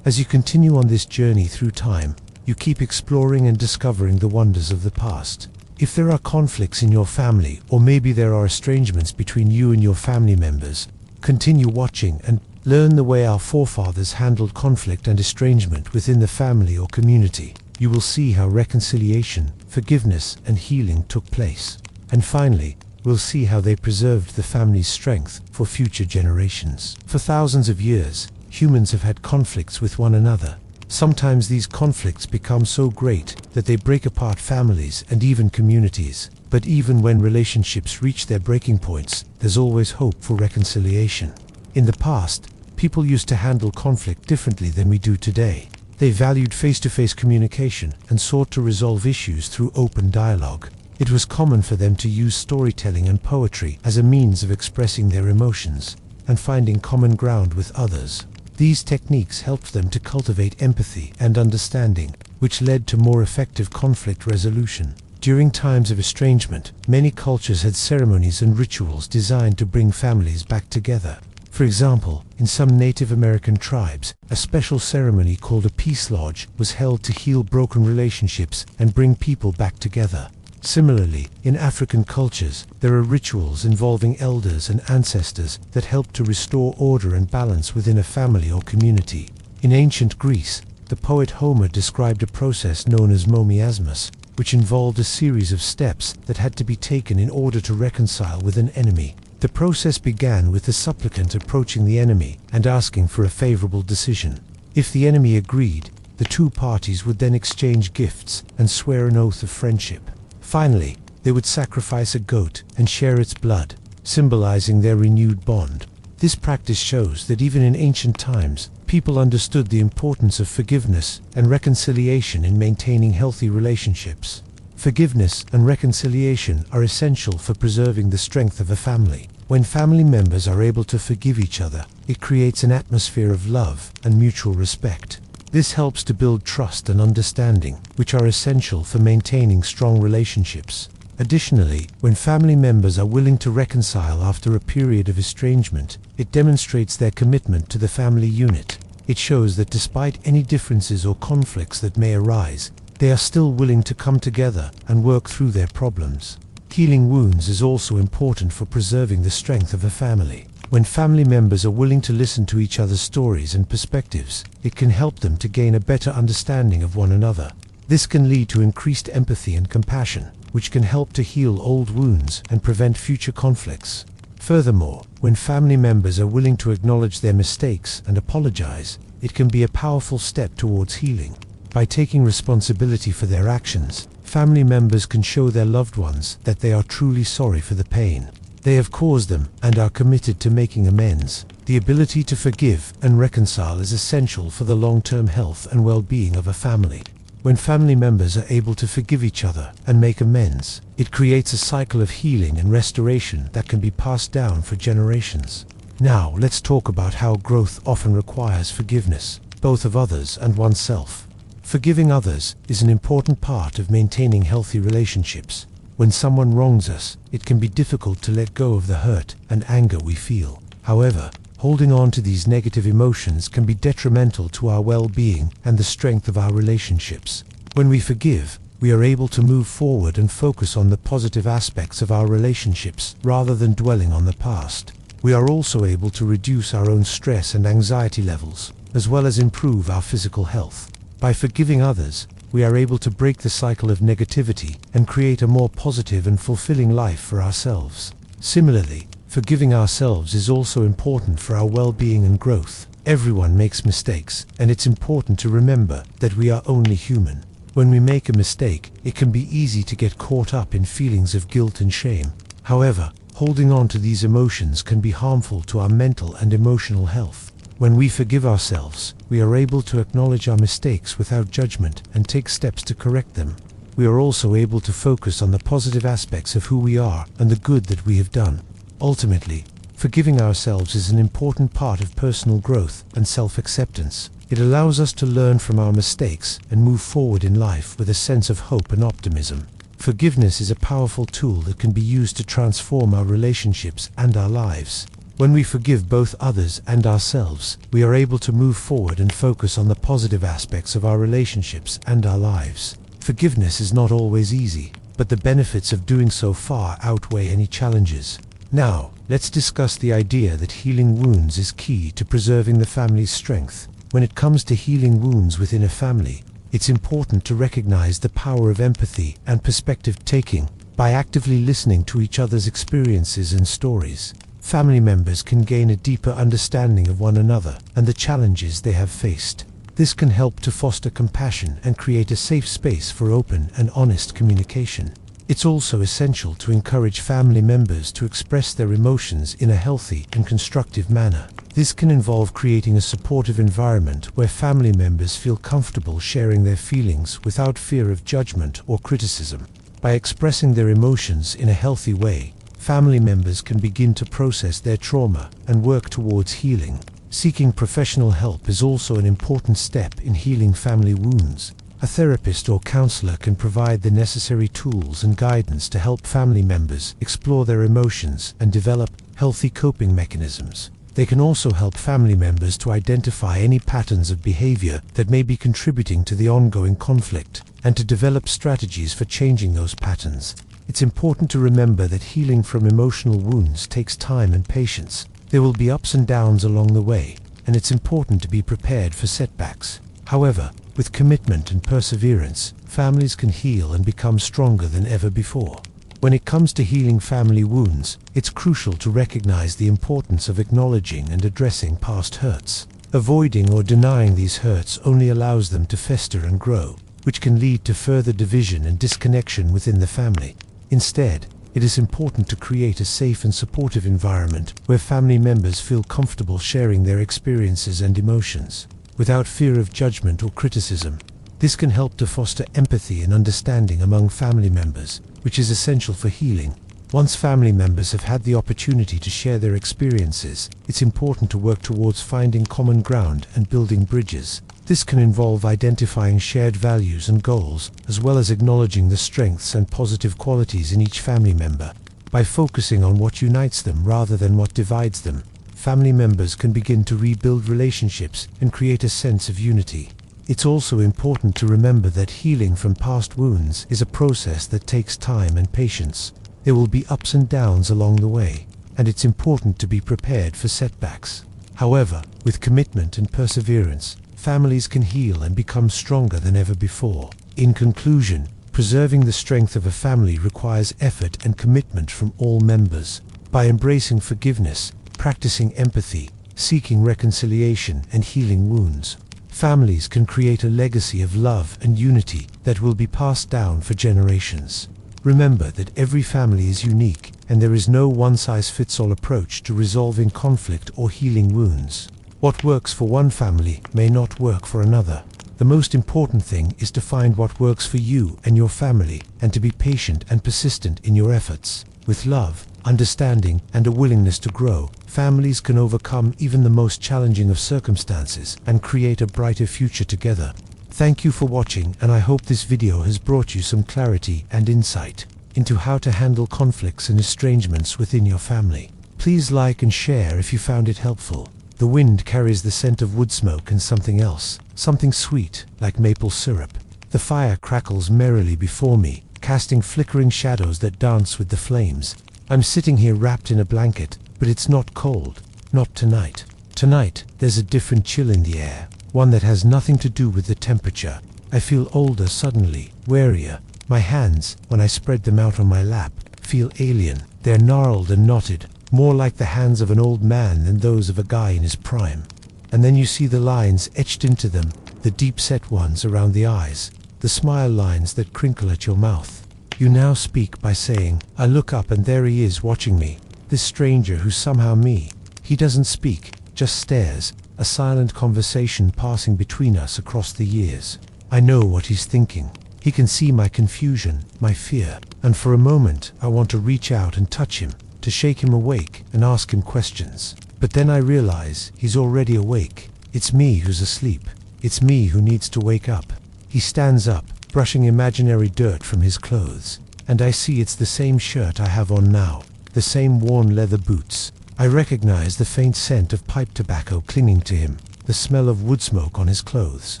As you continue on this journey through time, you keep exploring and discovering the wonders of the past. If there are conflicts in your family, or maybe there are estrangements between you and your family members, continue watching and learn the way our forefathers handled conflict and estrangement within the family or community. You will see how reconciliation, forgiveness, and healing took place. And finally, we'll see how they preserved the family's strength for future generations. For thousands of years, humans have had conflicts with one another. Sometimes these conflicts become so great that they break apart families and even communities. But even when relationships reach their breaking points, there's always hope for reconciliation. In the past, people used to handle conflict differently than we do today. They valued face-to-face communication and sought to resolve issues through open dialogue. It was common for them to use storytelling and poetry as a means of expressing their emotions and finding common ground with others. These techniques helped them to cultivate empathy and understanding, which led to more effective conflict resolution. During times of estrangement, many cultures had ceremonies and rituals designed to bring families back together. For example, in some Native American tribes, a special ceremony called a peace lodge was held to heal broken relationships and bring people back together. Similarly, in African cultures, there are rituals involving elders and ancestors that help to restore order and balance within a family or community. In ancient Greece, the poet Homer described a process known as momiasmus, which involved a series of steps that had to be taken in order to reconcile with an enemy. The process began with the supplicant approaching the enemy and asking for a favorable decision. If the enemy agreed, the two parties would then exchange gifts and swear an oath of friendship. Finally, they would sacrifice a goat and share its blood, symbolizing their renewed bond. This practice shows that even in ancient times, people understood the importance of forgiveness and reconciliation in maintaining healthy relationships. Forgiveness and reconciliation are essential for preserving the strength of a family. When family members are able to forgive each other, it creates an atmosphere of love and mutual respect. This helps to build trust and understanding, which are essential for maintaining strong relationships. Additionally, when family members are willing to reconcile after a period of estrangement, it demonstrates their commitment to the family unit. It shows that despite any differences or conflicts that may arise, they are still willing to come together and work through their problems. Healing wounds is also important for preserving the strength of a family. When family members are willing to listen to each other's stories and perspectives, it can help them to gain a better understanding of one another. This can lead to increased empathy and compassion, which can help to heal old wounds and prevent future conflicts. Furthermore, when family members are willing to acknowledge their mistakes and apologize, it can be a powerful step towards healing. By taking responsibility for their actions, family members can show their loved ones that they are truly sorry for the pain they have caused them and are committed to making amends. The ability to forgive and reconcile is essential for the long-term health and well-being of a family. When family members are able to forgive each other and make amends, it creates a cycle of healing and restoration that can be passed down for generations. Now, let's talk about how growth often requires forgiveness, both of others and oneself. Forgiving others is an important part of maintaining healthy relationships. When someone wrongs us, it can be difficult to let go of the hurt and anger we feel. However, holding on to these negative emotions can be detrimental to our well-being and the strength of our relationships. When we forgive, we are able to move forward and focus on the positive aspects of our relationships rather than dwelling on the past. We are also able to reduce our own stress and anxiety levels, as well as improve our physical health. By forgiving others, we are able to break the cycle of negativity and create a more positive and fulfilling life for ourselves. Similarly, forgiving ourselves is also important for our well-being and growth. Everyone makes mistakes, and it's important to remember that we are only human. When we make a mistake, it can be easy to get caught up in feelings of guilt and shame. However, holding on to these emotions can be harmful to our mental and emotional health. When we forgive ourselves, we are able to acknowledge our mistakes without judgment and take steps to correct them. We are also able to focus on the positive aspects of who we are and the good that we have done. Ultimately, forgiving ourselves is an important part of personal growth and self-acceptance. It allows us to learn from our mistakes and move forward in life with a sense of hope and optimism. Forgiveness is a powerful tool that can be used to transform our relationships and our lives. When we forgive both others and ourselves, we are able to move forward and focus on the positive aspects of our relationships and our lives. Forgiveness is not always easy, but the benefits of doing so far outweigh any challenges. Now, let's discuss the idea that healing wounds is key to preserving the family's strength. When it comes to healing wounds within a family, it's important to recognize the power of empathy and perspective-taking. By actively listening to each other's experiences and stories, family members can gain a deeper understanding of one another and the challenges they have faced. This can help to foster compassion and create a safe space for open and honest communication. It's also essential to encourage family members to express their emotions in a healthy and constructive manner. This can involve creating a supportive environment where family members feel comfortable sharing their feelings without fear of judgment or criticism. By expressing their emotions in a healthy way, family members can begin to process their trauma and work towards healing. Seeking professional help is also an important step in healing family wounds. A therapist or counselor can provide the necessary tools and guidance to help family members explore their emotions and develop healthy coping mechanisms. They can also help family members to identify any patterns of behavior that may be contributing to the ongoing conflict and to develop strategies for changing those patterns. It's important to remember that healing from emotional wounds takes time and patience. There will be ups and downs along the way, and it's important to be prepared for setbacks. However, with commitment and perseverance, families can heal and become stronger than ever before. When it comes to healing family wounds, it's crucial to recognize the importance of acknowledging and addressing past hurts. Avoiding or denying these hurts only allows them to fester and grow, which can lead to further division and disconnection within the family. Instead, it is important to create a safe and supportive environment where family members feel comfortable sharing their experiences and emotions, without fear of judgment or criticism. This can help to foster empathy and understanding among family members, which is essential for healing. Once family members have had the opportunity to share their experiences, it's important to work towards finding common ground and building bridges. This can involve identifying shared values and goals, as well as acknowledging the strengths and positive qualities in each family member. By focusing on what unites them rather than what divides them, family members can begin to rebuild relationships and create a sense of unity. It's also important to remember that healing from past wounds is a process that takes time and patience. There will be ups and downs along the way, and it's important to be prepared for setbacks. However, with commitment and perseverance, families can heal and become stronger than ever before. In conclusion, preserving the strength of a family requires effort and commitment from all members. By embracing forgiveness, practicing empathy, seeking reconciliation, and healing wounds, families can create a legacy of love and unity that will be passed down for generations. Remember that every family is unique, and there is no one-size-fits-all approach to resolving conflict or healing wounds. What works for one family may not work for another. The most important thing is to find what works for you and your family, and to be patient and persistent in your efforts. With love, understanding, and a willingness to grow, families can overcome even the most challenging of circumstances and create a brighter future together. Thank you for watching, and I hope this video has brought you some clarity and insight into how to handle conflicts and estrangements within your family. Please like and share if you found it helpful. The wind carries the scent of wood smoke and something else, something sweet, like maple syrup. The fire crackles merrily before me, casting flickering shadows that dance with the flames. I'm sitting here wrapped in a blanket, but it's not cold. Not tonight. Tonight, there's a different chill in the air, one that has nothing to do with the temperature. I feel older suddenly, warier. My hands, when I spread them out on my lap, feel alien. They're gnarled and knotted, more like the hands of an old man than those of a guy in his prime. And then you see the lines etched into them, the deep-set ones around the eyes, the smile lines that crinkle at your mouth. You now speak by saying, I look up and there he is watching me, this stranger who's somehow me. He doesn't speak, just stares, a silent conversation passing between us across the years. I know what he's thinking. He can see my confusion, my fear, and for a moment I want to reach out and touch him, to shake him awake and ask him questions. But then I realize he's already awake. It's me who's asleep. It's me who needs to wake up. He stands up, brushing imaginary dirt from his clothes, and I see it's the same shirt I have on now, the same worn leather boots. I recognize the faint scent of pipe tobacco clinging to him, the smell of wood smoke on his clothes.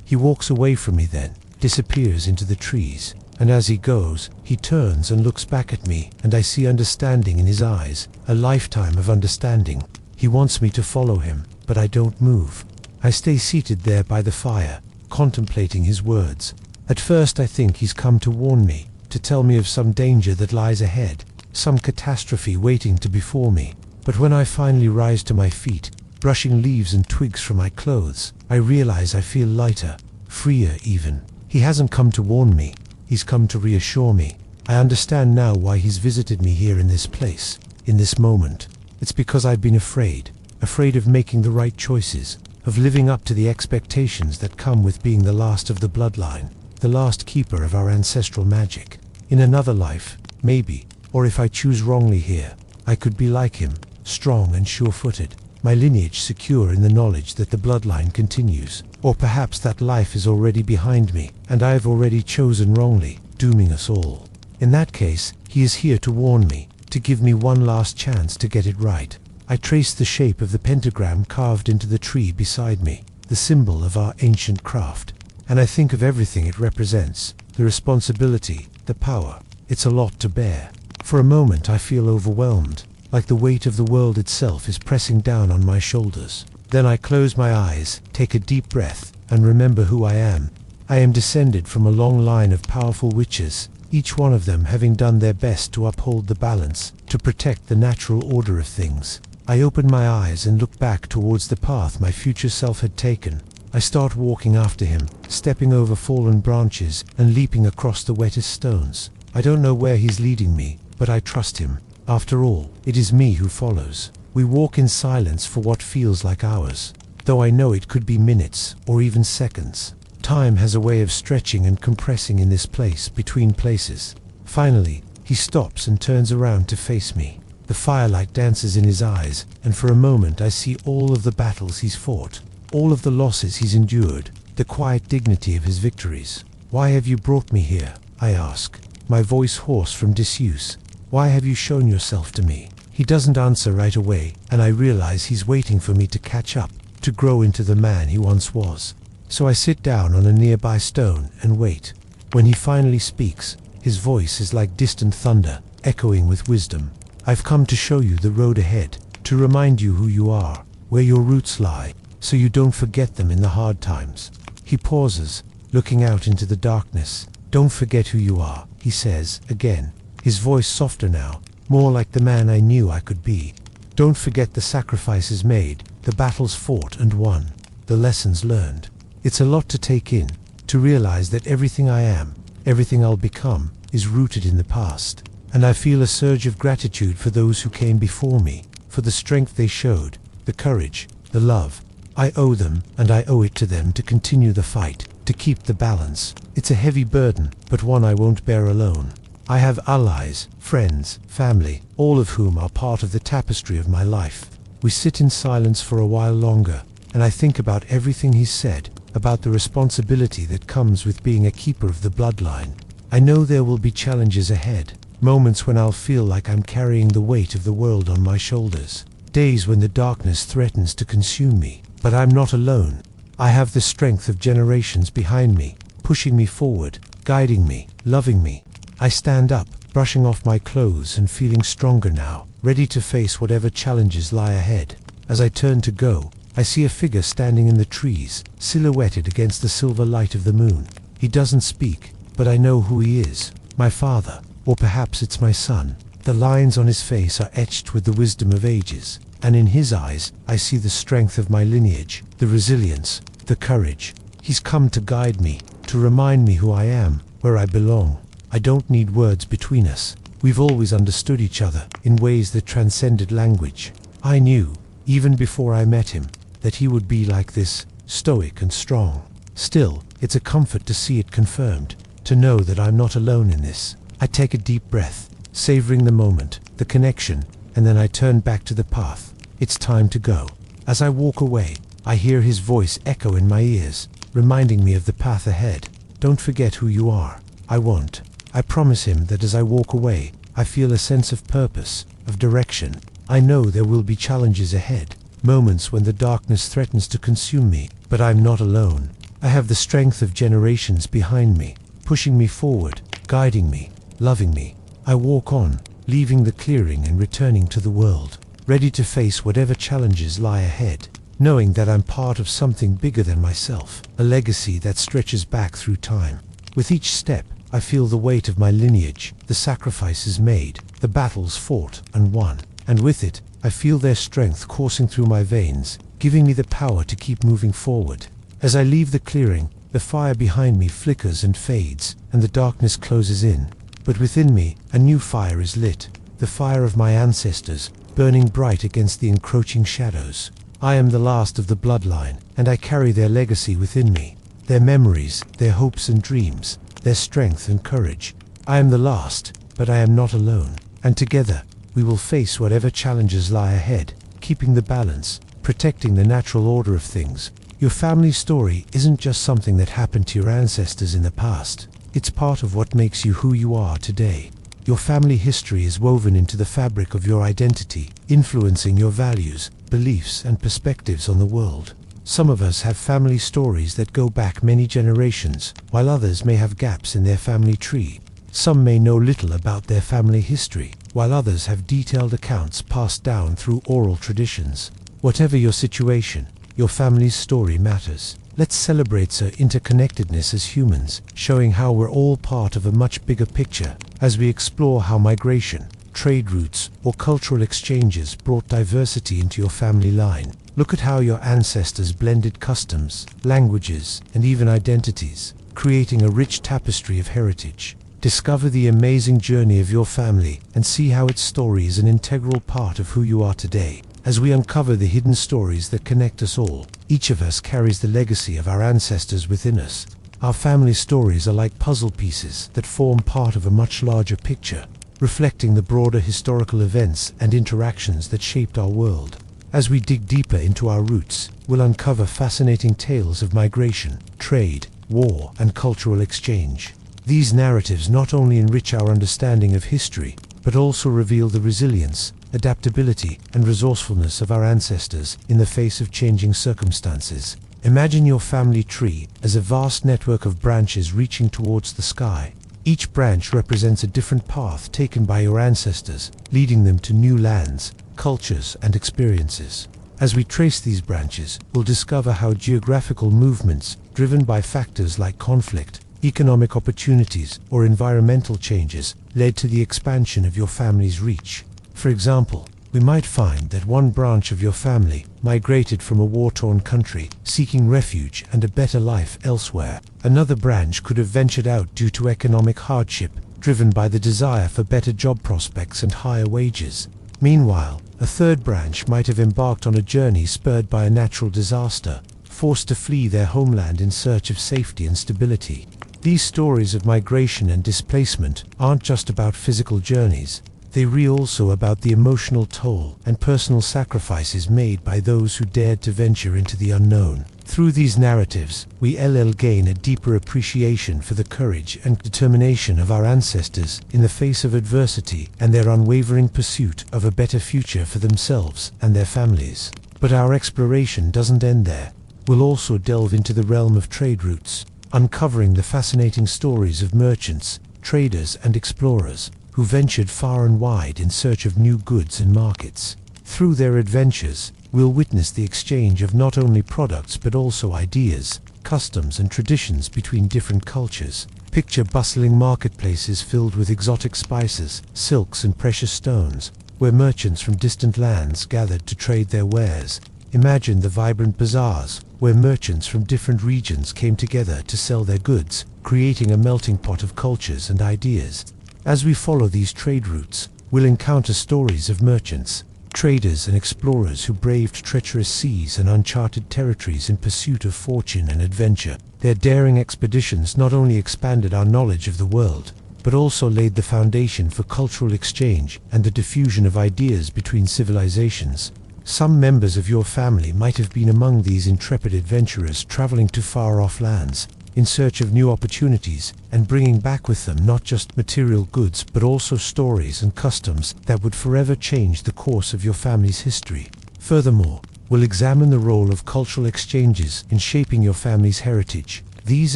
He walks away from me then, disappears into the trees, and as he goes, he turns and looks back at me, and I see understanding in his eyes, a lifetime of understanding. He wants me to follow him, but I don't move. I stay seated there by the fire, contemplating his words. At first I think he's come to warn me, to tell me of some danger that lies ahead, some catastrophe waiting to befall me. But when I finally rise to my feet, brushing leaves and twigs from my clothes, I realize I feel lighter, freer even. He hasn't come to warn me, he's come to reassure me. I understand now why he's visited me here in this place, in this moment. It's because I've been afraid of making the right choices, of living up to the expectations that come with being the last of the bloodline, the last keeper of our ancestral magic. In another life, maybe, or if I choose wrongly here, I could be like him, strong and sure-footed, my lineage secure in the knowledge that the bloodline continues. Or perhaps that life is already behind me, and I have already chosen wrongly, dooming us all. In that case, he is here to warn me, to give me one last chance to get it right. I trace the shape of the pentagram carved into the tree beside me, the symbol of our ancient craft, and I think of everything it represents, the responsibility, the power. It's a lot to bear. For a moment I feel overwhelmed, like the weight of the world itself is pressing down on my shoulders. Then I close my eyes, take a deep breath, and remember who I am. I am descended from a long line of powerful witches, each one of them having done their best to uphold the balance, to protect the natural order of things. I open my eyes and look back towards the path my future self had taken. I start walking after him, stepping over fallen branches and leaping across the wettest stones. I don't know where he's leading me, but I trust him. After all, it is me who follows. We walk in silence for what feels like hours, though I know it could be minutes or even seconds. Time has a way of stretching and compressing in this place between places. Finally, he stops and turns around to face me. The firelight dances in his eyes, and for a moment I see all of the battles he's fought, all of the losses he's endured, the quiet dignity of his victories. "Why have you brought me here?" I ask, my voice hoarse from disuse. "Why have you shown yourself to me?" He doesn't answer right away, and I realize he's waiting for me to catch up, to grow into the man he once was. So I sit down on a nearby stone and wait. When he finally speaks, his voice is like distant thunder, echoing with wisdom. "I've come to show you the road ahead, to remind you who you are, where your roots lie, so you don't forget them in the hard times." He pauses, looking out into the darkness. "Don't forget who you are," he says again, his voice softer now, more like the man I knew I could be. "Don't forget the sacrifices made, the battles fought and won, the lessons learned." It's a lot to take in, to realize that everything I am, everything I'll become, is rooted in the past. And I feel a surge of gratitude for those who came before me, for the strength they showed, the courage, the love. I owe them, and I owe it to them to continue the fight, to keep the balance. It's a heavy burden, but one I won't bear alone. I have allies, friends, family, all of whom are part of the tapestry of my life. We sit in silence for a while longer, and I think about everything he's said, about the responsibility that comes with being a keeper of the bloodline. I know there will be challenges ahead, moments when I'll feel like I'm carrying the weight of the world on my shoulders, days when the darkness threatens to consume me. But I'm not alone. I have the strength of generations behind me, pushing me forward, guiding me, loving me. I stand up, brushing off my clothes and feeling stronger now, ready to face whatever challenges lie ahead. As I turn to go, I see a figure standing in the trees, silhouetted against the silver light of the moon. He doesn't speak, but I know who he is. My father, or perhaps it's my son. The lines on his face are etched with the wisdom of ages, and in his eyes I see the strength of my lineage, the resilience, the courage. He's come to guide me, to remind me who I am, where I belong. I don't need words between us. We've always understood each other in ways that transcended language. I knew, even before I met him, that he would be like this, stoic and strong. Still, it's a comfort to see it confirmed, to know that I'm not alone in this. I take a deep breath, savoring the moment, the connection, and then I turn back to the path. It's time to go. As I walk away, I hear his voice echo in my ears, reminding me of the path ahead. "Don't forget who you are." I won't. I promise him that as I walk away, I feel a sense of purpose, of direction. I know there will be challenges ahead, moments when the darkness threatens to consume me, but I'm not alone. I have the strength of generations behind me, pushing me forward, guiding me, loving me. I walk on, leaving the clearing and returning to the world, ready to face whatever challenges lie ahead, knowing that I'm part of something bigger than myself, a legacy that stretches back through time. With each step, I feel the weight of my lineage, the sacrifices made, the battles fought and won, and with it, I feel their strength coursing through my veins, giving me the power to keep moving forward. As I leave the clearing, the fire behind me flickers and fades, and the darkness closes in. But within me, a new fire is lit, the fire of my ancestors, burning bright against the encroaching shadows. I am the last of the bloodline, and I carry their legacy within me. Their memories, their hopes and dreams, their strength and courage. I am the last, but I am not alone. And together, we will face whatever challenges lie ahead, keeping the balance, protecting the natural order of things. Your family story isn't just something that happened to your ancestors in the past. It's part of what makes you who you are today. Your family history is woven into the fabric of your identity, influencing your values, beliefs, and perspectives on the world. Some of us have family stories that go back many generations, while others may have gaps in their family tree. Some may know little about their family history, while others have detailed accounts passed down through oral traditions. Whatever your situation, your family's story matters. Let's celebrate their interconnectedness as humans, showing how we're all part of a much bigger picture, as we explore how migration, trade routes, or cultural exchanges brought diversity into your family line. Look at how your ancestors blended customs, languages, and even identities, creating a rich tapestry of heritage. Discover the amazing journey of your family and see how its story is an integral part of who you are today. As we uncover the hidden stories that connect us all, each of us carries the legacy of our ancestors within us. Our family stories are like puzzle pieces that form part of a much larger picture, reflecting the broader historical events and interactions that shaped our world. As we dig deeper into our roots, we'll uncover fascinating tales of migration, trade, war, and cultural exchange. These narratives not only enrich our understanding of history, but also reveal the resilience, adaptability, and resourcefulness of our ancestors in the face of changing circumstances. Imagine your family tree as a vast network of branches reaching towards the sky. Each branch represents a different path taken by your ancestors, leading them to new lands, cultures, and experiences. As we trace these branches, we'll discover how geographical movements, driven by factors like conflict, economic opportunities, or environmental changes, led to the expansion of your family's reach. For example, we might find that one branch of your family migrated from a war-torn country, seeking refuge and a better life elsewhere. Another branch could have ventured out due to economic hardship, driven by the desire for better job prospects and higher wages. Meanwhile, a third branch might have embarked on a journey spurred by a natural disaster, forced to flee their homeland in search of safety and stability. These stories of migration and displacement aren't just about physical journeys. They read also about the emotional toll and personal sacrifices made by those who dared to venture into the unknown. Through these narratives, we gain a deeper appreciation for the courage and determination of our ancestors in the face of adversity and their unwavering pursuit of a better future for themselves and their families. But our exploration doesn't end there. We'll also delve into the realm of trade routes, uncovering the fascinating stories of merchants, traders, and explorers who ventured far and wide in search of new goods and markets. Through their adventures, we'll witness the exchange of not only products but also ideas, customs, and traditions between different cultures. Picture bustling marketplaces filled with exotic spices, silks, and precious stones, where merchants from distant lands gathered to trade their wares. Imagine the vibrant bazaars, where merchants from different regions came together to sell their goods, creating a melting pot of cultures and ideas. As we follow these trade routes, we'll encounter stories of merchants, traders, and explorers who braved treacherous seas and uncharted territories in pursuit of fortune and adventure. Their daring expeditions not only expanded our knowledge of the world, but also laid the foundation for cultural exchange and the diffusion of ideas between civilizations. Some members of your family might have been among these intrepid adventurers traveling to far-off lands, in search of new opportunities, and bringing back with them not just material goods but also stories and customs that would forever change the course of your family's history. Furthermore, we'll examine the role of cultural exchanges in shaping your family's heritage. These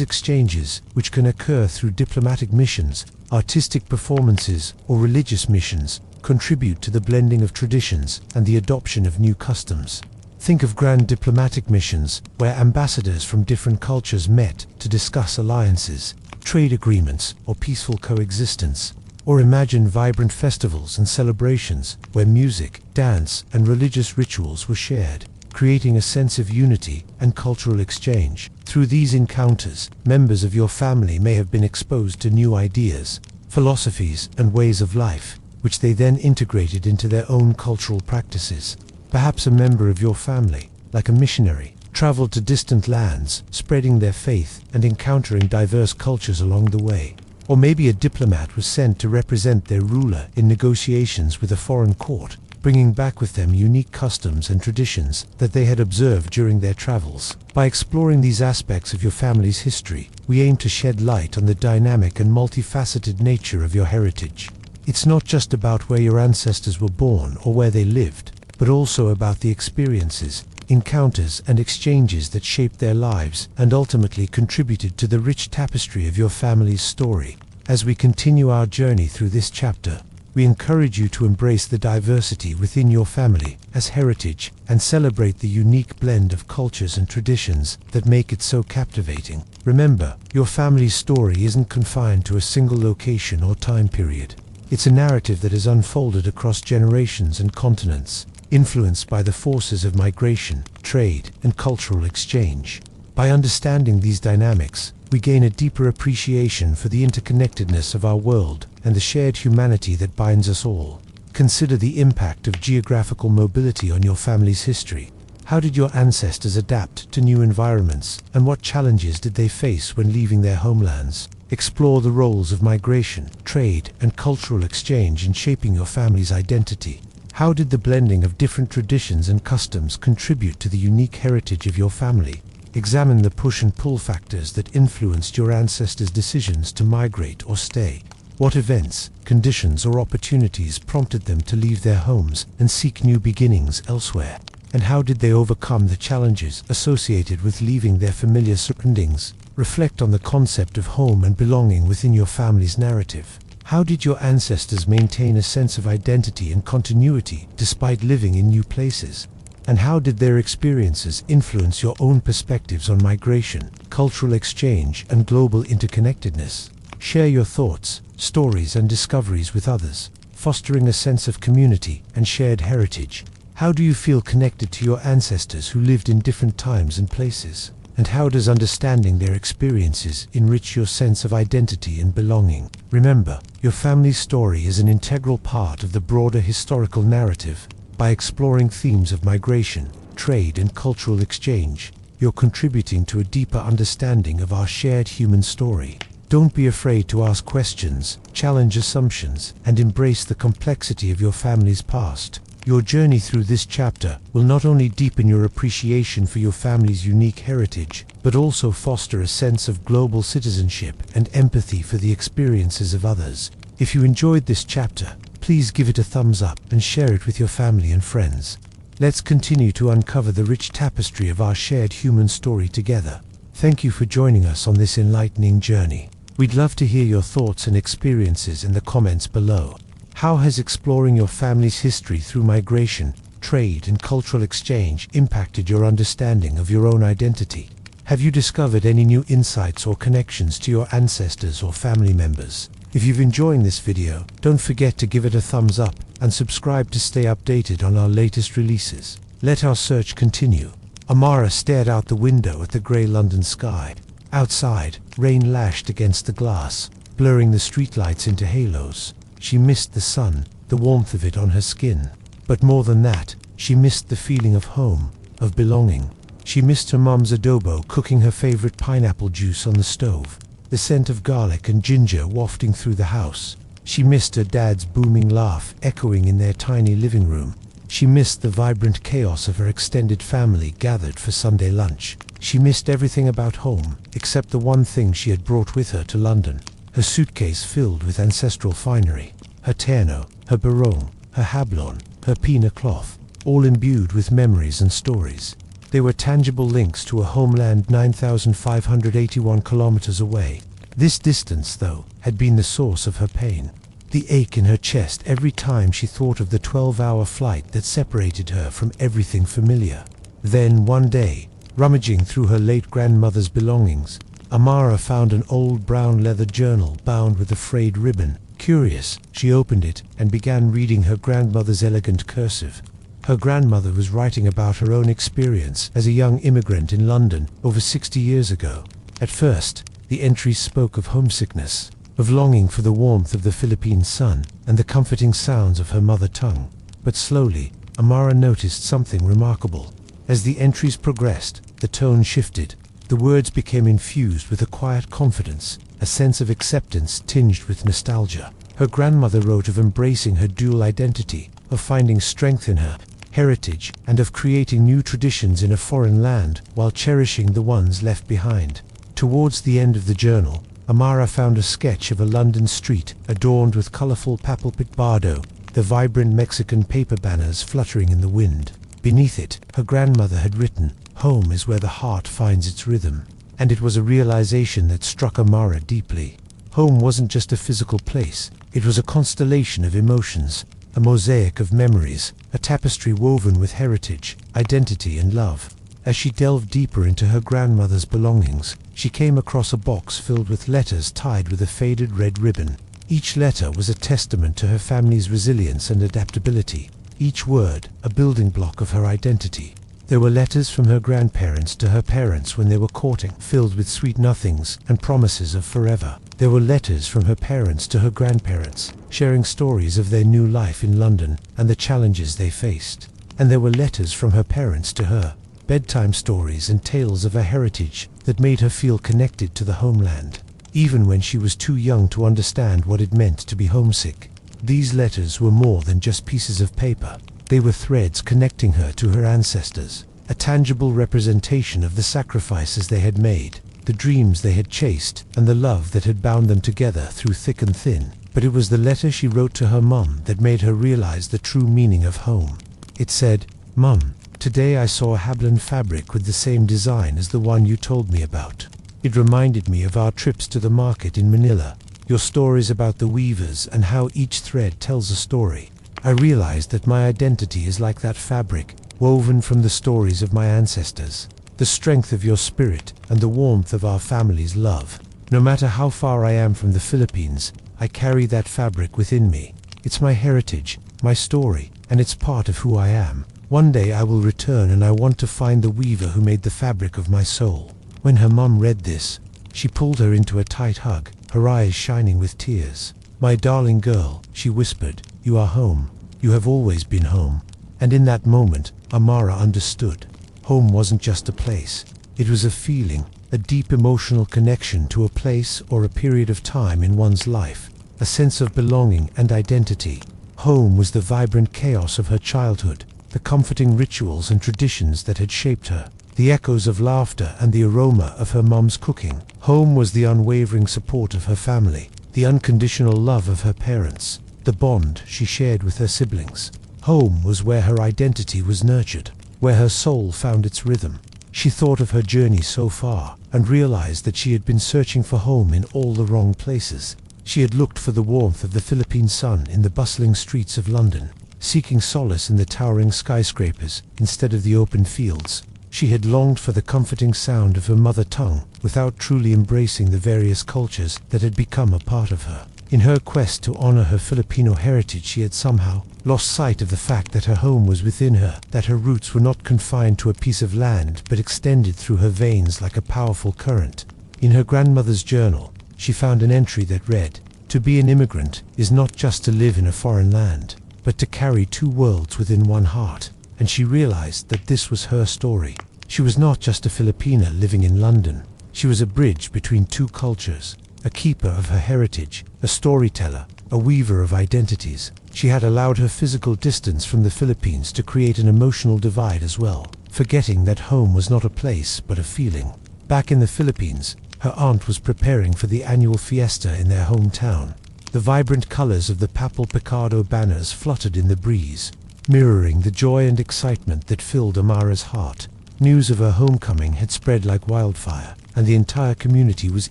exchanges, which can occur through diplomatic missions, artistic performances, or religious missions, contribute to the blending of traditions and the adoption of new customs. Think of grand diplomatic missions, where ambassadors from different cultures met to discuss alliances, trade agreements, or peaceful coexistence. Or imagine vibrant festivals and celebrations, where music, dance, and religious rituals were shared, creating a sense of unity and cultural exchange. Through these encounters, members of your family may have been exposed to new ideas, philosophies, and ways of life, which they then integrated into their own cultural practices. Perhaps a member of your family, like a missionary, traveled to distant lands, spreading their faith and encountering diverse cultures along the way. Or maybe a diplomat was sent to represent their ruler in negotiations with a foreign court, bringing back with them unique customs and traditions that they had observed during their travels. By exploring these aspects of your family's history, we aim to shed light on the dynamic and multifaceted nature of your heritage. It's not just about where your ancestors were born or where they lived, but also about the experiences, encounters, and exchanges that shaped their lives and ultimately contributed to the rich tapestry of your family's story. As we continue our journey through this chapter, we encourage you to embrace the diversity within your family as heritage and celebrate the unique blend of cultures and traditions that make it so captivating. Remember, your family's story isn't confined to a single location or time period. It's a narrative that has unfolded across generations and continents, influenced by the forces of migration, trade, and cultural exchange. By understanding these dynamics, we gain a deeper appreciation for the interconnectedness of our world and the shared humanity that binds us all. Consider the impact of geographical mobility on your family's history. How did your ancestors adapt to new environments, and what challenges did they face when leaving their homelands? Explore the roles of migration, trade, and cultural exchange in shaping your family's identity. How did the blending of different traditions and customs contribute to the unique heritage of your family? Examine the push and pull factors that influenced your ancestors' decisions to migrate or stay. What events, conditions, or opportunities prompted them to leave their homes and seek new beginnings elsewhere? And how did they overcome the challenges associated with leaving their familiar surroundings? Reflect on the concept of home and belonging within your family's narrative. How did your ancestors maintain a sense of identity and continuity despite living in new places? And how did their experiences influence your own perspectives on migration, cultural exchange, and global interconnectedness? Share your thoughts, stories, and discoveries with others, fostering a sense of community and shared heritage. How do you feel connected to your ancestors who lived in different times and places? And how does understanding their experiences enrich your sense of identity and belonging? Remember, your family's story is an integral part of the broader historical narrative. By exploring themes of migration, trade, and cultural exchange, you're contributing to a deeper understanding of our shared human story. Don't be afraid to ask questions, challenge assumptions, and embrace the complexity of your family's past. Your journey through this chapter will not only deepen your appreciation for your family's unique heritage, but also foster a sense of global citizenship and empathy for the experiences of others. If you enjoyed this chapter, please give it a thumbs up and share it with your family and friends. Let's continue to uncover the rich tapestry of our shared human story together. Thank you for joining us on this enlightening journey. We'd love to hear your thoughts and experiences in the comments below. How has exploring your family's history through migration, trade, and cultural exchange impacted your understanding of your own identity? Have you discovered any new insights or connections to your ancestors or family members? If you've enjoyed this video, don't forget to give it a thumbs up and subscribe to stay updated on our latest releases. Let our search continue. Amara stared out the window at the grey London sky. Outside, rain lashed against the glass, blurring the streetlights into halos. She missed the sun, the warmth of it on her skin. But more than that, she missed the feeling of home, of belonging. She missed her mum's adobo cooking her favorite pineapple juice on the stove, the scent of garlic and ginger wafting through the house. She missed her dad's booming laugh echoing in their tiny living room. She missed the vibrant chaos of her extended family gathered for Sunday lunch. She missed everything about home, except the one thing she had brought with her to London. Her suitcase filled with ancestral finery, her terno, her barong, her hablon, her pina cloth, all imbued with memories and stories. They were tangible links to a homeland 9,581 kilometers away. This distance, though, had been the source of her pain. The ache in her chest every time she thought of the 12-hour flight that separated her from everything familiar. Then, one day, rummaging through her late grandmother's belongings, Amara found an old brown leather journal bound with a frayed ribbon. Curious, she opened it and began reading her grandmother's elegant cursive. Her grandmother was writing about her own experience as a young immigrant in London over 60 years ago. At first, the entries spoke of homesickness. of longing for the warmth of the Philippine sun and the comforting sounds of her mother tongue. But slowly, Amara noticed something remarkable. As the entries progressed, the tone shifted. The words became infused with a quiet confidence, a sense of acceptance tinged with nostalgia. Her grandmother wrote of embracing her dual identity, of finding strength in her heritage, and of creating new traditions in a foreign land while cherishing the ones left behind. Towards the end of the journal, Amara found a sketch of a London street adorned with colorful papel picado, the vibrant Mexican paper banners fluttering in the wind. Beneath it, her grandmother had written, "Home is where the heart finds its rhythm." And it was a realization that struck Amara deeply. Home wasn't just a physical place, it was a constellation of emotions, a mosaic of memories, a tapestry woven with heritage, identity and love. As she delved deeper into her grandmother's belongings, she came across a box filled with letters tied with a faded red ribbon. Each letter was a testament to her family's resilience and adaptability, each word a building block of her identity. There were letters from her grandparents to her parents when they were courting, filled with sweet nothings and promises of forever. There were letters from her parents to her grandparents, sharing stories of their new life in London and the challenges they faced. And there were letters from her parents to her, bedtime stories and tales of her heritage that made her feel connected to the homeland, even when she was too young to understand what it meant to be homesick. These letters were more than just pieces of paper. They were threads connecting her to her ancestors, a tangible representation of the sacrifices they had made, the dreams they had chased, and the love that had bound them together through thick and thin. But it was the letter she wrote to her mum that made her realize the true meaning of home. It said, "Mum, today I saw a Hablan fabric with the same design as the one you told me about. It reminded me of our trips to the market in Manila, your stories about the weavers and how each thread tells a story. I realized that my identity is like that fabric, woven from the stories of my ancestors, the strength of your spirit and the warmth of our family's love. No matter how far I am from the Philippines, I carry that fabric within me. It's my heritage, my story, and it's part of who I am. One day I will return and I want to find the weaver who made the fabric of my soul." When her mum read this, she pulled her into a tight hug, her eyes shining with tears. "My darling girl," she whispered, "you are home. You have always been home." And in that moment, Amara understood. Home wasn't just a place. It was a feeling, a deep emotional connection to a place or a period of time in one's life, a sense of belonging and identity. Home was the vibrant chaos of her childhood, the comforting rituals and traditions that had shaped her, the echoes of laughter and the aroma of her mum's cooking. Home was the unwavering support of her family, the unconditional love of her parents, the bond she shared with her siblings. Home was where her identity was nurtured, where her soul found its rhythm. She thought of her journey so far and realized that she had been searching for home in all the wrong places. She had looked for the warmth of the Philippine sun in the bustling streets of London, seeking solace in the towering skyscrapers instead of the open fields. She had longed for the comforting sound of her mother tongue without truly embracing the various cultures that had become a part of her. In her quest to honor her Filipino heritage, she had somehow lost sight of the fact that her home was within her, that her roots were not confined to a piece of land but extended through her veins like a powerful current. In her grandmother's journal, she found an entry that read, "To be an immigrant is not just to live in a foreign land, but to carry two worlds within one heart." And she realized that this was her story. She was not just a Filipina living in London. She was a bridge between two cultures, a keeper of her heritage, a storyteller, a weaver of identities. She had allowed her physical distance from the Philippines to create an emotional divide as well, forgetting that home was not a place but a feeling. Back in the Philippines, her aunt was preparing for the annual fiesta in their hometown. The vibrant colors of the papel picado banners fluttered in the breeze, mirroring the joy and excitement that filled Amara's heart. News of her homecoming had spread like wildfire, and the entire community was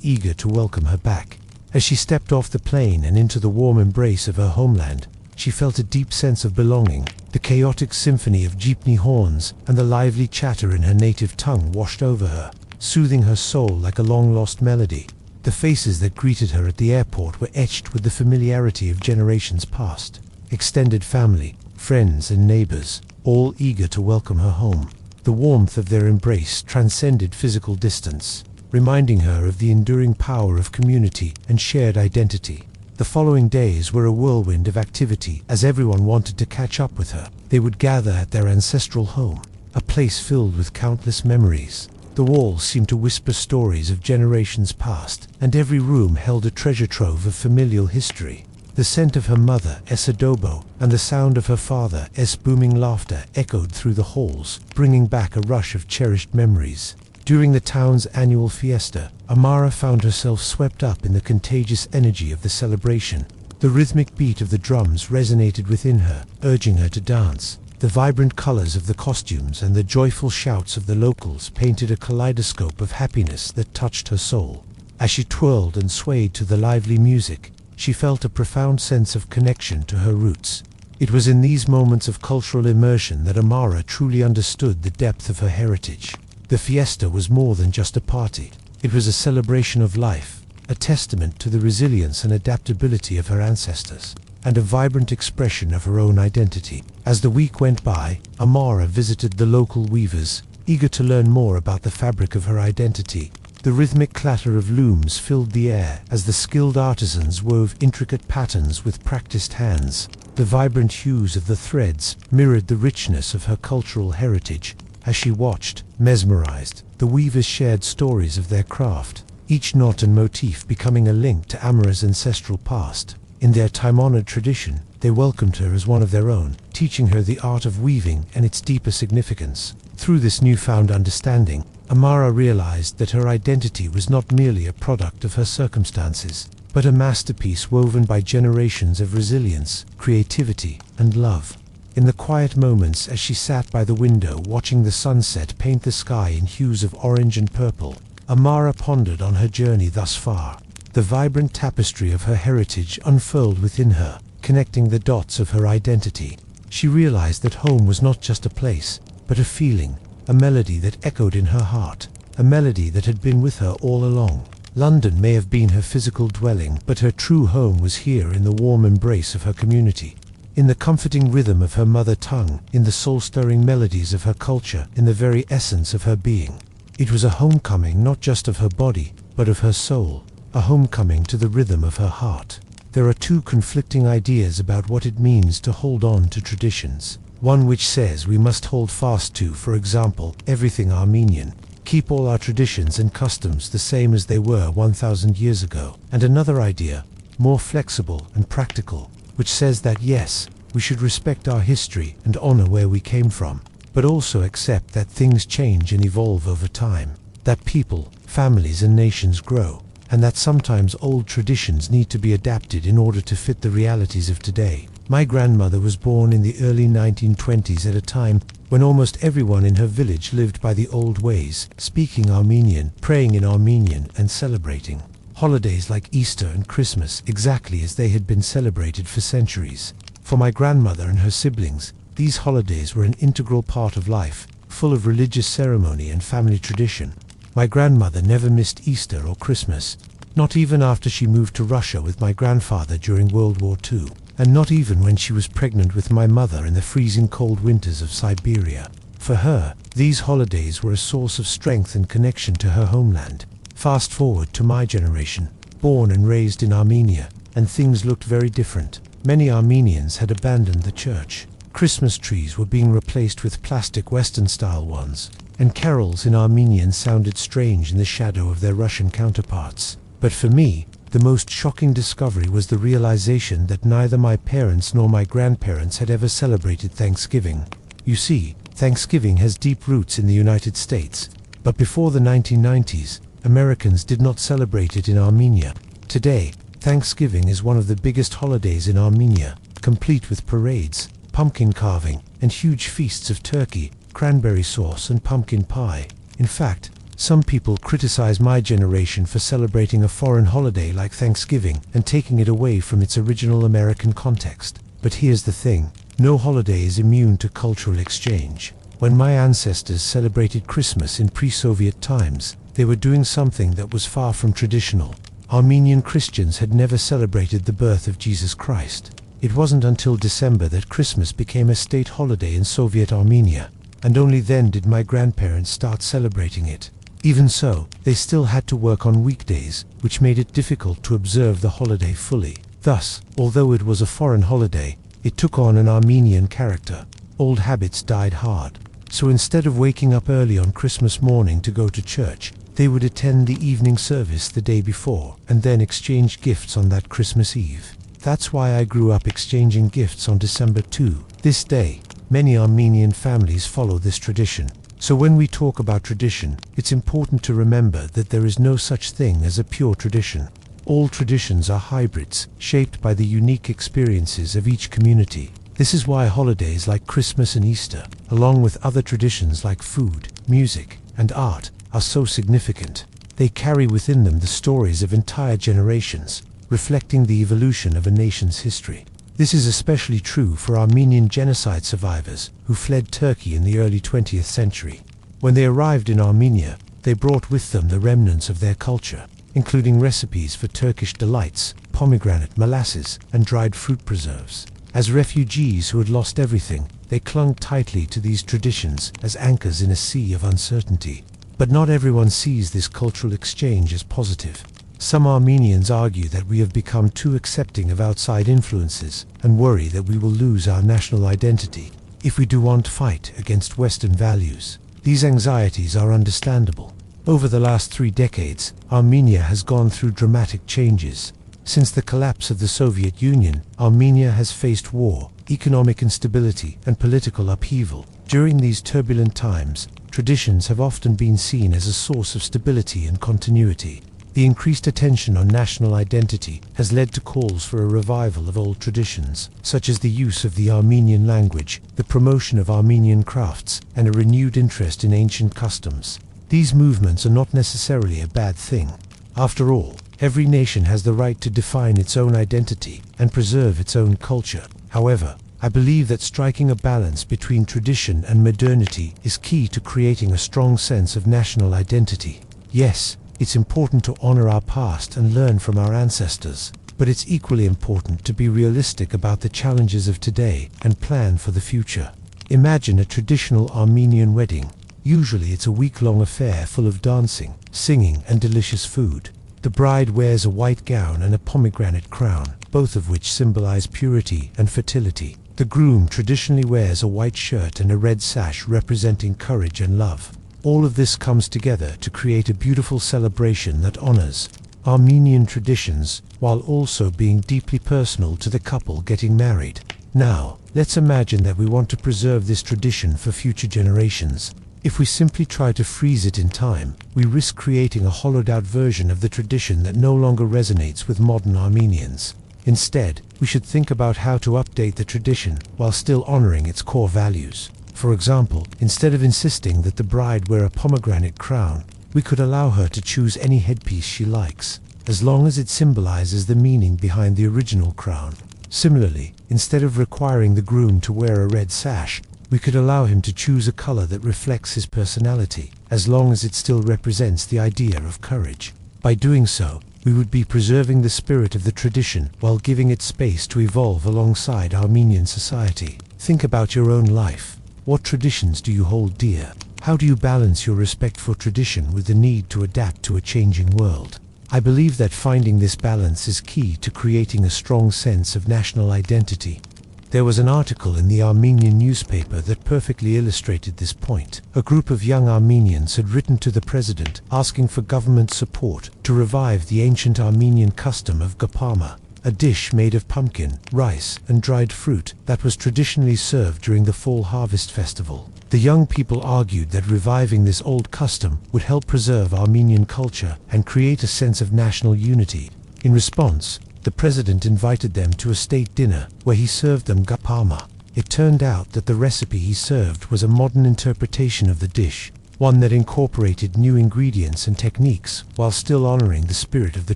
eager to welcome her back. As she stepped off the plane and into the warm embrace of her homeland, she felt a deep sense of belonging. The chaotic symphony of jeepney horns and the lively chatter in her native tongue washed over her, soothing her soul like a long-lost melody. The faces that greeted her at the airport were etched with the familiarity of generations past. Extended family, friends and neighbors, all eager to welcome her home. The warmth of their embrace transcended physical distance. reminding her of the enduring power of community and shared identity. The following days were a whirlwind of activity as everyone wanted to catch up with her. They would gather at their ancestral home, a place filled with countless memories. The walls seemed to whisper stories of generations past, and every room held a treasure trove of familial history. The scent of her mother's adobo and the sound of her father's booming laughter echoed through the halls, bringing back a rush of cherished memories. During the town's annual fiesta, Amara found herself swept up in the contagious energy of the celebration. The rhythmic beat of the drums resonated within her, urging her to dance. The vibrant colors of the costumes and the joyful shouts of the locals painted a kaleidoscope of happiness that touched her soul. As she twirled and swayed to the lively music, she felt a profound sense of connection to her roots. It was in these moments of cultural immersion that Amara truly understood the depth of her heritage. The fiesta was more than just a party. It was a celebration of life, a testament to the resilience and adaptability of her ancestors, and a vibrant expression of her own identity. As the week went by, Amara visited the local weavers, eager to learn more about the fabric of her identity. The rhythmic clatter of looms filled the air as the skilled artisans wove intricate patterns with practiced hands. The vibrant hues of the threads mirrored the richness of her cultural heritage. As she watched, mesmerized, the weavers shared stories of their craft, each knot and motif becoming a link to Amara's ancestral past. In their time-honored tradition, they welcomed her as one of their own, teaching her the art of weaving and its deeper significance. Through this newfound understanding, Amara realized that her identity was not merely a product of her circumstances, but a masterpiece woven by generations of resilience, creativity, and love. In the quiet moments as she sat by the window watching the sunset paint the sky in hues of orange and purple, Amara pondered on her journey thus far. The vibrant tapestry of her heritage unfurled within her, connecting the dots of her identity. She realized that home was not just a place, but a feeling, a melody that echoed in her heart, a melody that had been with her all along. London may have been her physical dwelling, but her true home was here in the warm embrace of her community, in the comforting rhythm of her mother tongue, in the soul-stirring melodies of her culture, in the very essence of her being. It was a homecoming not just of her body, but of her soul, a homecoming to the rhythm of her heart. There are two conflicting ideas about what it means to hold on to traditions. One which says we must hold fast to, for example, everything Armenian, keep all our traditions and customs the same as they were 1,000 years ago. And another idea, more flexible and practical, which says that yes, we should respect our history and honor where we came from, but also accept that things change and evolve over time, that people, families and nations grow, and that sometimes old traditions need to be adapted in order to fit the realities of today. My grandmother was born in the early 1920s at a time when almost everyone in her village lived by the old ways, speaking Armenian, praying in Armenian, and celebrating holidays like Easter and Christmas exactly as they had been celebrated for centuries. For my grandmother and her siblings, these holidays were an integral part of life, full of religious ceremony and family tradition. My grandmother never missed Easter or Christmas, not even after she moved to Russia with my grandfather during World War II, and not even when she was pregnant with my mother in the freezing cold winters of Siberia. For her, these holidays were a source of strength and connection to her homeland. Fast forward to my generation, born and raised in Armenia, and things looked very different. Many Armenians had abandoned the church. Christmas trees were being replaced with plastic Western-style ones, and carols in Armenian sounded strange in the shadow of their Russian counterparts. But for me, the most shocking discovery was the realization that neither my parents nor my grandparents had ever celebrated Thanksgiving. You see, Thanksgiving has deep roots in the United States, but before the 1990s, Americans did not celebrate it in Armenia. Today, Thanksgiving is one of the biggest holidays in Armenia, complete with parades, pumpkin carving, and huge feasts of turkey, cranberry sauce, and pumpkin pie. In fact, some people criticize my generation for celebrating a foreign holiday like Thanksgiving and taking it away from its original American context. But here's the thing, no holiday is immune to cultural exchange. When my ancestors celebrated Christmas in pre-Soviet times, they were doing something that was far from traditional. Armenian Christians had never celebrated the birth of Jesus Christ. It wasn't until December that Christmas became a state holiday in Soviet Armenia, and only then did my grandparents start celebrating it. Even so, they still had to work on weekdays, which made it difficult to observe the holiday fully. Thus, although it was a foreign holiday, it took on an Armenian character. Old habits died hard. So instead of waking up early on Christmas morning to go to church, they would attend the evening service the day before, and then exchange gifts on that Christmas Eve. That's why I grew up exchanging gifts on December 2. This day, many Armenian families follow this tradition. So when we talk about tradition, it's important to remember that there is no such thing as a pure tradition. All traditions are hybrids, shaped by the unique experiences of each community. This is why holidays like Christmas and Easter, along with other traditions like food, music, and art, are so significant. They carry within them the stories of entire generations, reflecting the evolution of a nation's history. This is especially true for Armenian genocide survivors who fled Turkey in the early 20th century. When they arrived in Armenia, they brought with them the remnants of their culture, including recipes for Turkish delights, pomegranate molasses, and dried fruit preserves. As refugees who had lost everything, they clung tightly to these traditions as anchors in a sea of uncertainty. But not everyone sees this cultural exchange as positive. Some Armenians argue that we have become too accepting of outside influences and worry that we will lose our national identity if we do want to fight against Western values. These anxieties are understandable. Over the last 3 decades, Armenia has gone through dramatic changes. Since the collapse of the Soviet Union, Armenia has faced war, economic instability, and political upheaval. During these turbulent times, traditions have often been seen as a source of stability and continuity. The increased attention on national identity has led to calls for a revival of old traditions, such as the use of the Armenian language, the promotion of Armenian crafts, and a renewed interest in ancient customs. These movements are not necessarily a bad thing. After all, every nation has the right to define its own identity and preserve its own culture. However, I believe that striking a balance between tradition and modernity is key to creating a strong sense of national identity. Yes, it's important to honor our past and learn from our ancestors, but it's equally important to be realistic about the challenges of today and plan for the future. Imagine a traditional Armenian wedding. Usually it's a week-long affair full of dancing, singing, and delicious food. The bride wears a white gown and a pomegranate crown, both of which symbolize purity and fertility. The groom traditionally wears a white shirt and a red sash representing courage and love. All of this comes together to create a beautiful celebration that honors Armenian traditions while also being deeply personal to the couple getting married. Now, let's imagine that we want to preserve this tradition for future generations. If we simply try to freeze it in time, we risk creating a hollowed-out version of the tradition that no longer resonates with modern Armenians. Instead, we should think about how to update the tradition while still honoring its core values. For example, instead of insisting that the bride wear a pomegranate crown, we could allow her to choose any headpiece she likes, as long as it symbolizes the meaning behind the original crown. Similarly, instead of requiring the groom to wear a red sash, we could allow him to choose a color that reflects his personality, as long as it still represents the idea of courage. By doing so, we would be preserving the spirit of the tradition while giving it space to evolve alongside Armenian society. Think about your own life. What traditions do you hold dear? How do you balance your respect for tradition with the need to adapt to a changing world? I believe that finding this balance is key to creating a strong sense of national identity. There was an article in the Armenian newspaper that perfectly illustrated this point. A group of young Armenians had written to the president asking for government support to revive the ancient Armenian custom of gapama, a dish made of pumpkin, rice, and dried fruit that was traditionally served during the fall harvest festival. The young people argued that reviving this old custom would help preserve Armenian culture and create a sense of national unity. In response, the president invited them to a state dinner where he served them gapama. It turned out that the recipe he served was a modern interpretation of the dish, one that incorporated new ingredients and techniques while still honoring the spirit of the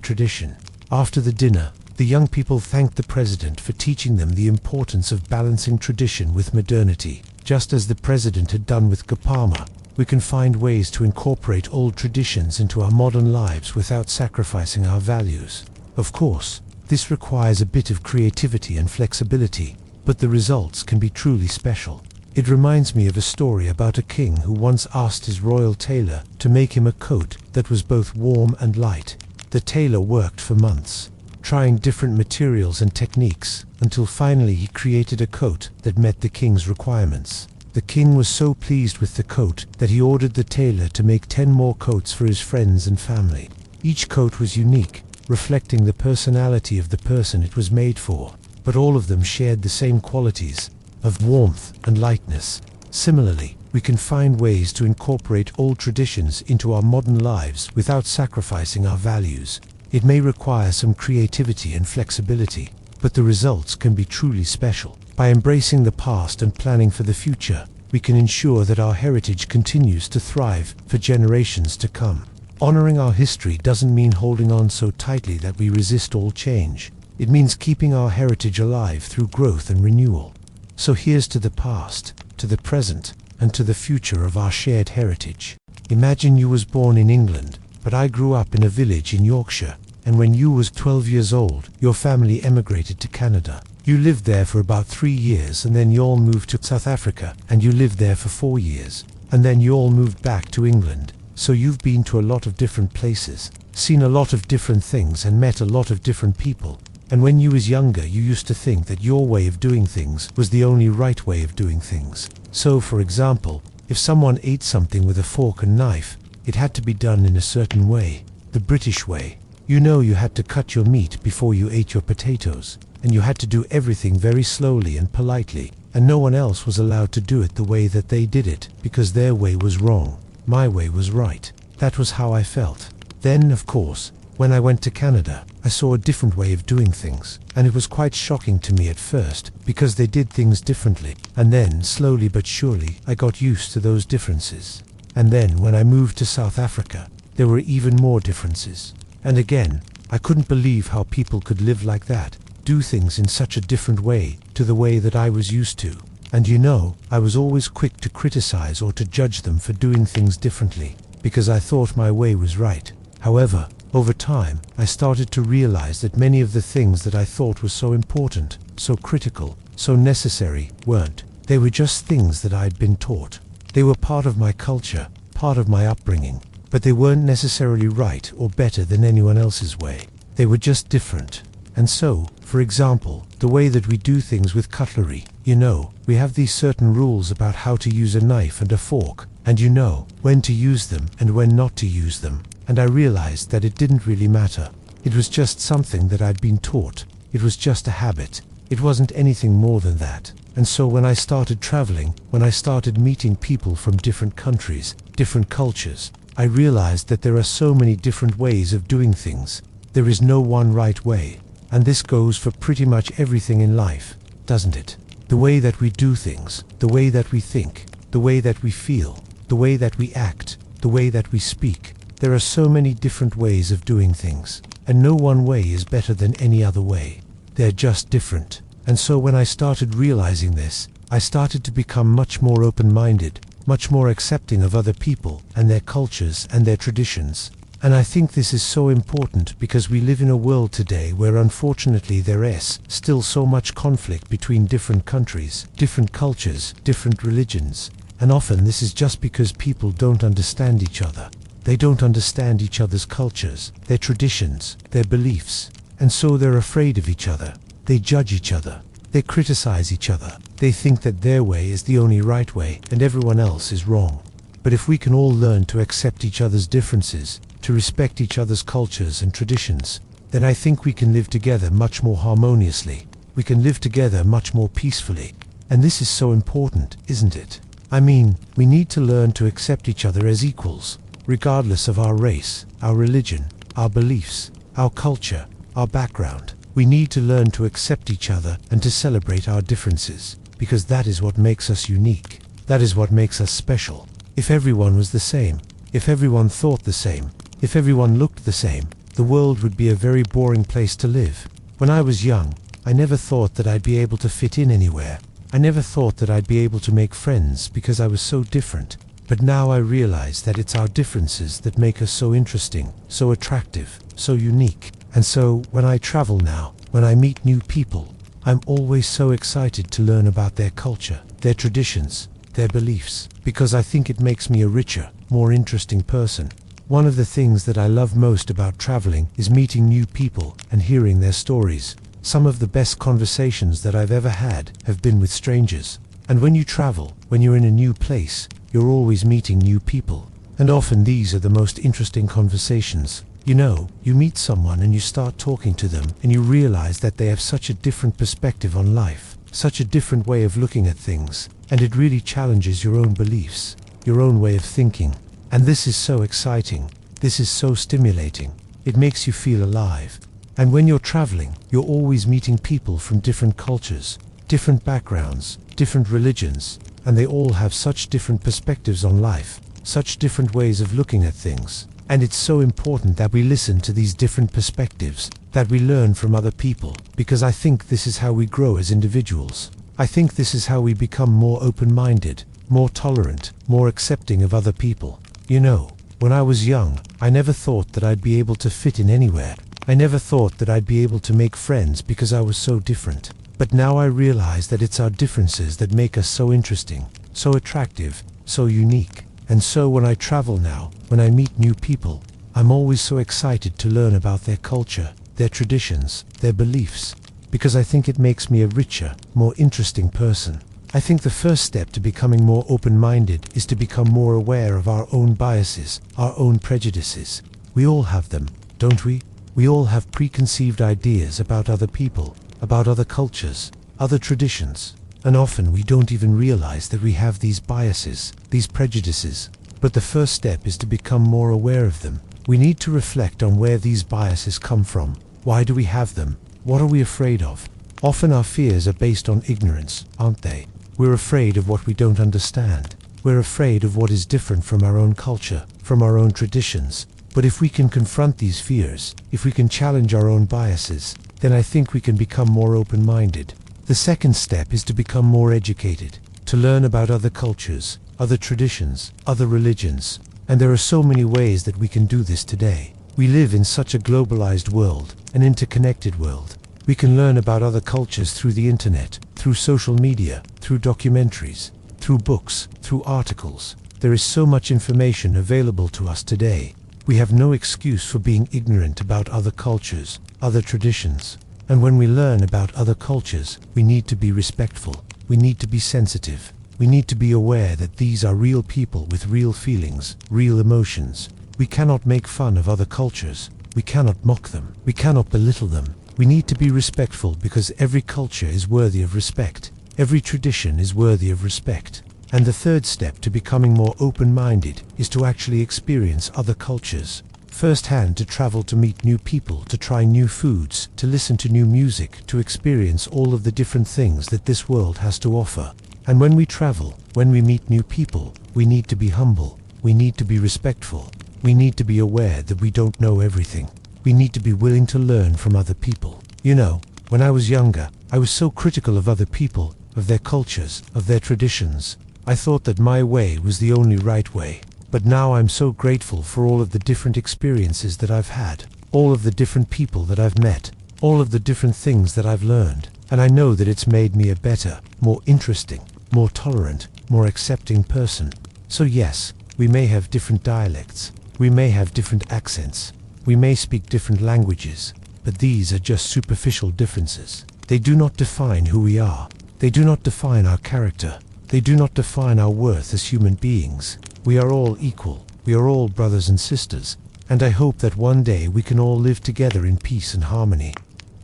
tradition. After the dinner, the young people thanked the president for teaching them the importance of balancing tradition with modernity. Just as the president had done with gapama, we can find ways to incorporate old traditions into our modern lives without sacrificing our values. Of course, this requires a bit of creativity and flexibility, but the results can be truly special. It reminds me of a story about a king who once asked his royal tailor to make him a coat that was both warm and light. The tailor worked for months, trying different materials and techniques, until finally he created a coat that met the king's requirements. The king was so pleased with the coat that he ordered the tailor to make 10 more coats for his friends and family. Each coat was unique, reflecting the personality of the person it was made for, but all of them shared the same qualities of warmth and lightness. Similarly, we can find ways to incorporate old traditions into our modern lives without sacrificing our values. It may require some creativity and flexibility, but the results can be truly special. By embracing the past and planning for the future, we can ensure that our heritage continues to thrive for generations to come. Honoring our history doesn't mean holding on so tightly that we resist all change. It means keeping our heritage alive through growth and renewal. So here's to the past, to the present, and to the future of our shared heritage. Imagine you was born in England, but I grew up in a village in Yorkshire, and when you was 12 years old, your family emigrated to Canada. You lived there for about 3 years, and then you all moved to South Africa, and you lived there for 4 years, and then you all moved back to England. So you've been to a lot of different places, seen a lot of different things, and met a lot of different people. And when you was younger, you used to think that your way of doing things was the only right way of doing things. So, for example, if someone ate something with a fork and knife, it had to be done in a certain way, the British way. You know, you had to cut your meat before you ate your potatoes, and you had to do everything very slowly and politely, and no one else was allowed to do it the way that they did it, because their way was wrong. My way was right. That was how I felt. Then, of course, when I went to Canada, I saw a different way of doing things, and it was quite shocking to me at first, because they did things differently. And then, slowly but surely, I got used to those differences. And then, when I moved to South Africa, there were even more differences. And again, I couldn't believe how people could live like that, do things in such a different way to the way that I was used to. And you know, I was always quick to criticize or to judge them for doing things differently, because I thought my way was right. However, over time, I started to realize that many of the things that I thought were so important, so critical, so necessary, weren't. They were just things that I'd been taught. They were part of my culture, part of my upbringing, but they weren't necessarily right or better than anyone else's way. They were just different. And so, for example, the way that we do things with cutlery, you know, we have these certain rules about how to use a knife and a fork, and you know, when to use them and when not to use them. And I realized that it didn't really matter. It was just something that I'd been taught. It was just a habit. It wasn't anything more than that. And so when I started traveling, when I started meeting people from different countries, different cultures, I realized that there are so many different ways of doing things. There is no one right way. And this goes for pretty much everything in life, doesn't it? The way that we do things, the way that we think, the way that we feel, the way that we act, the way that we speak. There are so many different ways of doing things, and no one way is better than any other way. They're just different. And so when I started realizing this, I started to become much more open-minded, much more accepting of other people and their cultures and their traditions. And I think this is so important because we live in a world today where unfortunately there is still so much conflict between different countries, different cultures, different religions. And often this is just because people don't understand each other. They don't understand each other's cultures, their traditions, their beliefs. And so they're afraid of each other. They judge each other. They criticize each other. They think that their way is the only right way and everyone else is wrong. But if we can all learn to accept each other's differences, to respect each other's cultures and traditions, then I think we can live together much more harmoniously. We can live together much more peacefully. And this is so important, isn't it? I mean, we need to learn to accept each other as equals, regardless of our race, our religion, our beliefs, our culture, our background. We need to learn to accept each other and to celebrate our differences, because that is what makes us unique. That is what makes us special. If everyone was the same, if everyone thought the same, if everyone looked the same, the world would be a very boring place to live. When I was young, I never thought that I'd be able to fit in anywhere. I never thought that I'd be able to make friends because I was so different. But now I realize that it's our differences that make us so interesting, so attractive, so unique. And so, when I travel now, when I meet new people, I'm always so excited to learn about their culture, their traditions, their beliefs, because I think it makes me a richer, more interesting person. One of the things that I love most about traveling is meeting new people and hearing their stories. Some of the best conversations that I've ever had have been with strangers. And when you travel, when you're in a new place, you're always meeting new people. And often these are the most interesting conversations. You know, you meet someone and you start talking to them and you realize that they have such a different perspective on life, such a different way of looking at things, and it really challenges your own beliefs, your own way of thinking. And this is so exciting. This is so stimulating. It makes you feel alive. And when you're traveling, you're always meeting people from different cultures, different backgrounds, different religions, and they all have such different perspectives on life, such different ways of looking at things. And it's so important that we listen to these different perspectives, that we learn from other people, because I think this is how we grow as individuals. I think this is how we become more open-minded, more tolerant, more accepting of other people. You know, when I was young, I never thought that I'd be able to fit in anywhere. I never thought that I'd be able to make friends because I was so different. But now I realize that it's our differences that make us so interesting, so attractive, so unique. And so when I travel now, when I meet new people, I'm always so excited to learn about their culture, their traditions, their beliefs, because I think it makes me a richer, more interesting person. I think the first step to becoming more open-minded is to become more aware of our own biases, our own prejudices. We all have them, don't we? We all have preconceived ideas about other people, about other cultures, other traditions. And often we don't even realize that we have these biases, these prejudices. But the first step is to become more aware of them. We need to reflect on where these biases come from. Why do we have them? What are we afraid of? Often our fears are based on ignorance, aren't they? We're afraid of what we don't understand. We're afraid of what is different from our own culture, from our own traditions. But if we can confront these fears, if we can challenge our own biases, then I think we can become more open-minded. The second step is to become more educated, to learn about other cultures, other traditions, other religions. And there are so many ways that we can do this today. We live in such a globalized world, an interconnected world. We can learn about other cultures through the internet, through social media, through documentaries, through books, through articles. There is so much information available to us today. We have no excuse for being ignorant about other cultures, other traditions. And when we learn about other cultures, we need to be respectful. We need to be sensitive. We need to be aware that these are real people with real feelings, real emotions. We cannot make fun of other cultures. We cannot mock them. We cannot belittle them. We need to be respectful because every culture is worthy of respect. Every tradition is worthy of respect. And the third step to becoming more open-minded is to actually experience other cultures. Firsthand, to travel, to meet new people, to try new foods, to listen to new music, to experience all of the different things that this world has to offer. And when we travel, when we meet new people, we need to be humble. We need to be respectful. We need to be aware that we don't know everything. We need to be willing to learn from other people. You know, when I was younger, I was so critical of other people, of their cultures, of their traditions. I thought that my way was the only right way. But now I'm so grateful for all of the different experiences that I've had, all of the different people that I've met, all of the different things that I've learned. And I know that it's made me a better, more interesting, more tolerant, more accepting person. So yes, we may have different dialects. We may have different accents. We may speak different languages. But these are just superficial differences. They do not define who we are. They do not define our character. They do not define our worth as human beings. We are all equal. We are all brothers and sisters. And I hope that one day we can all live together in peace and harmony.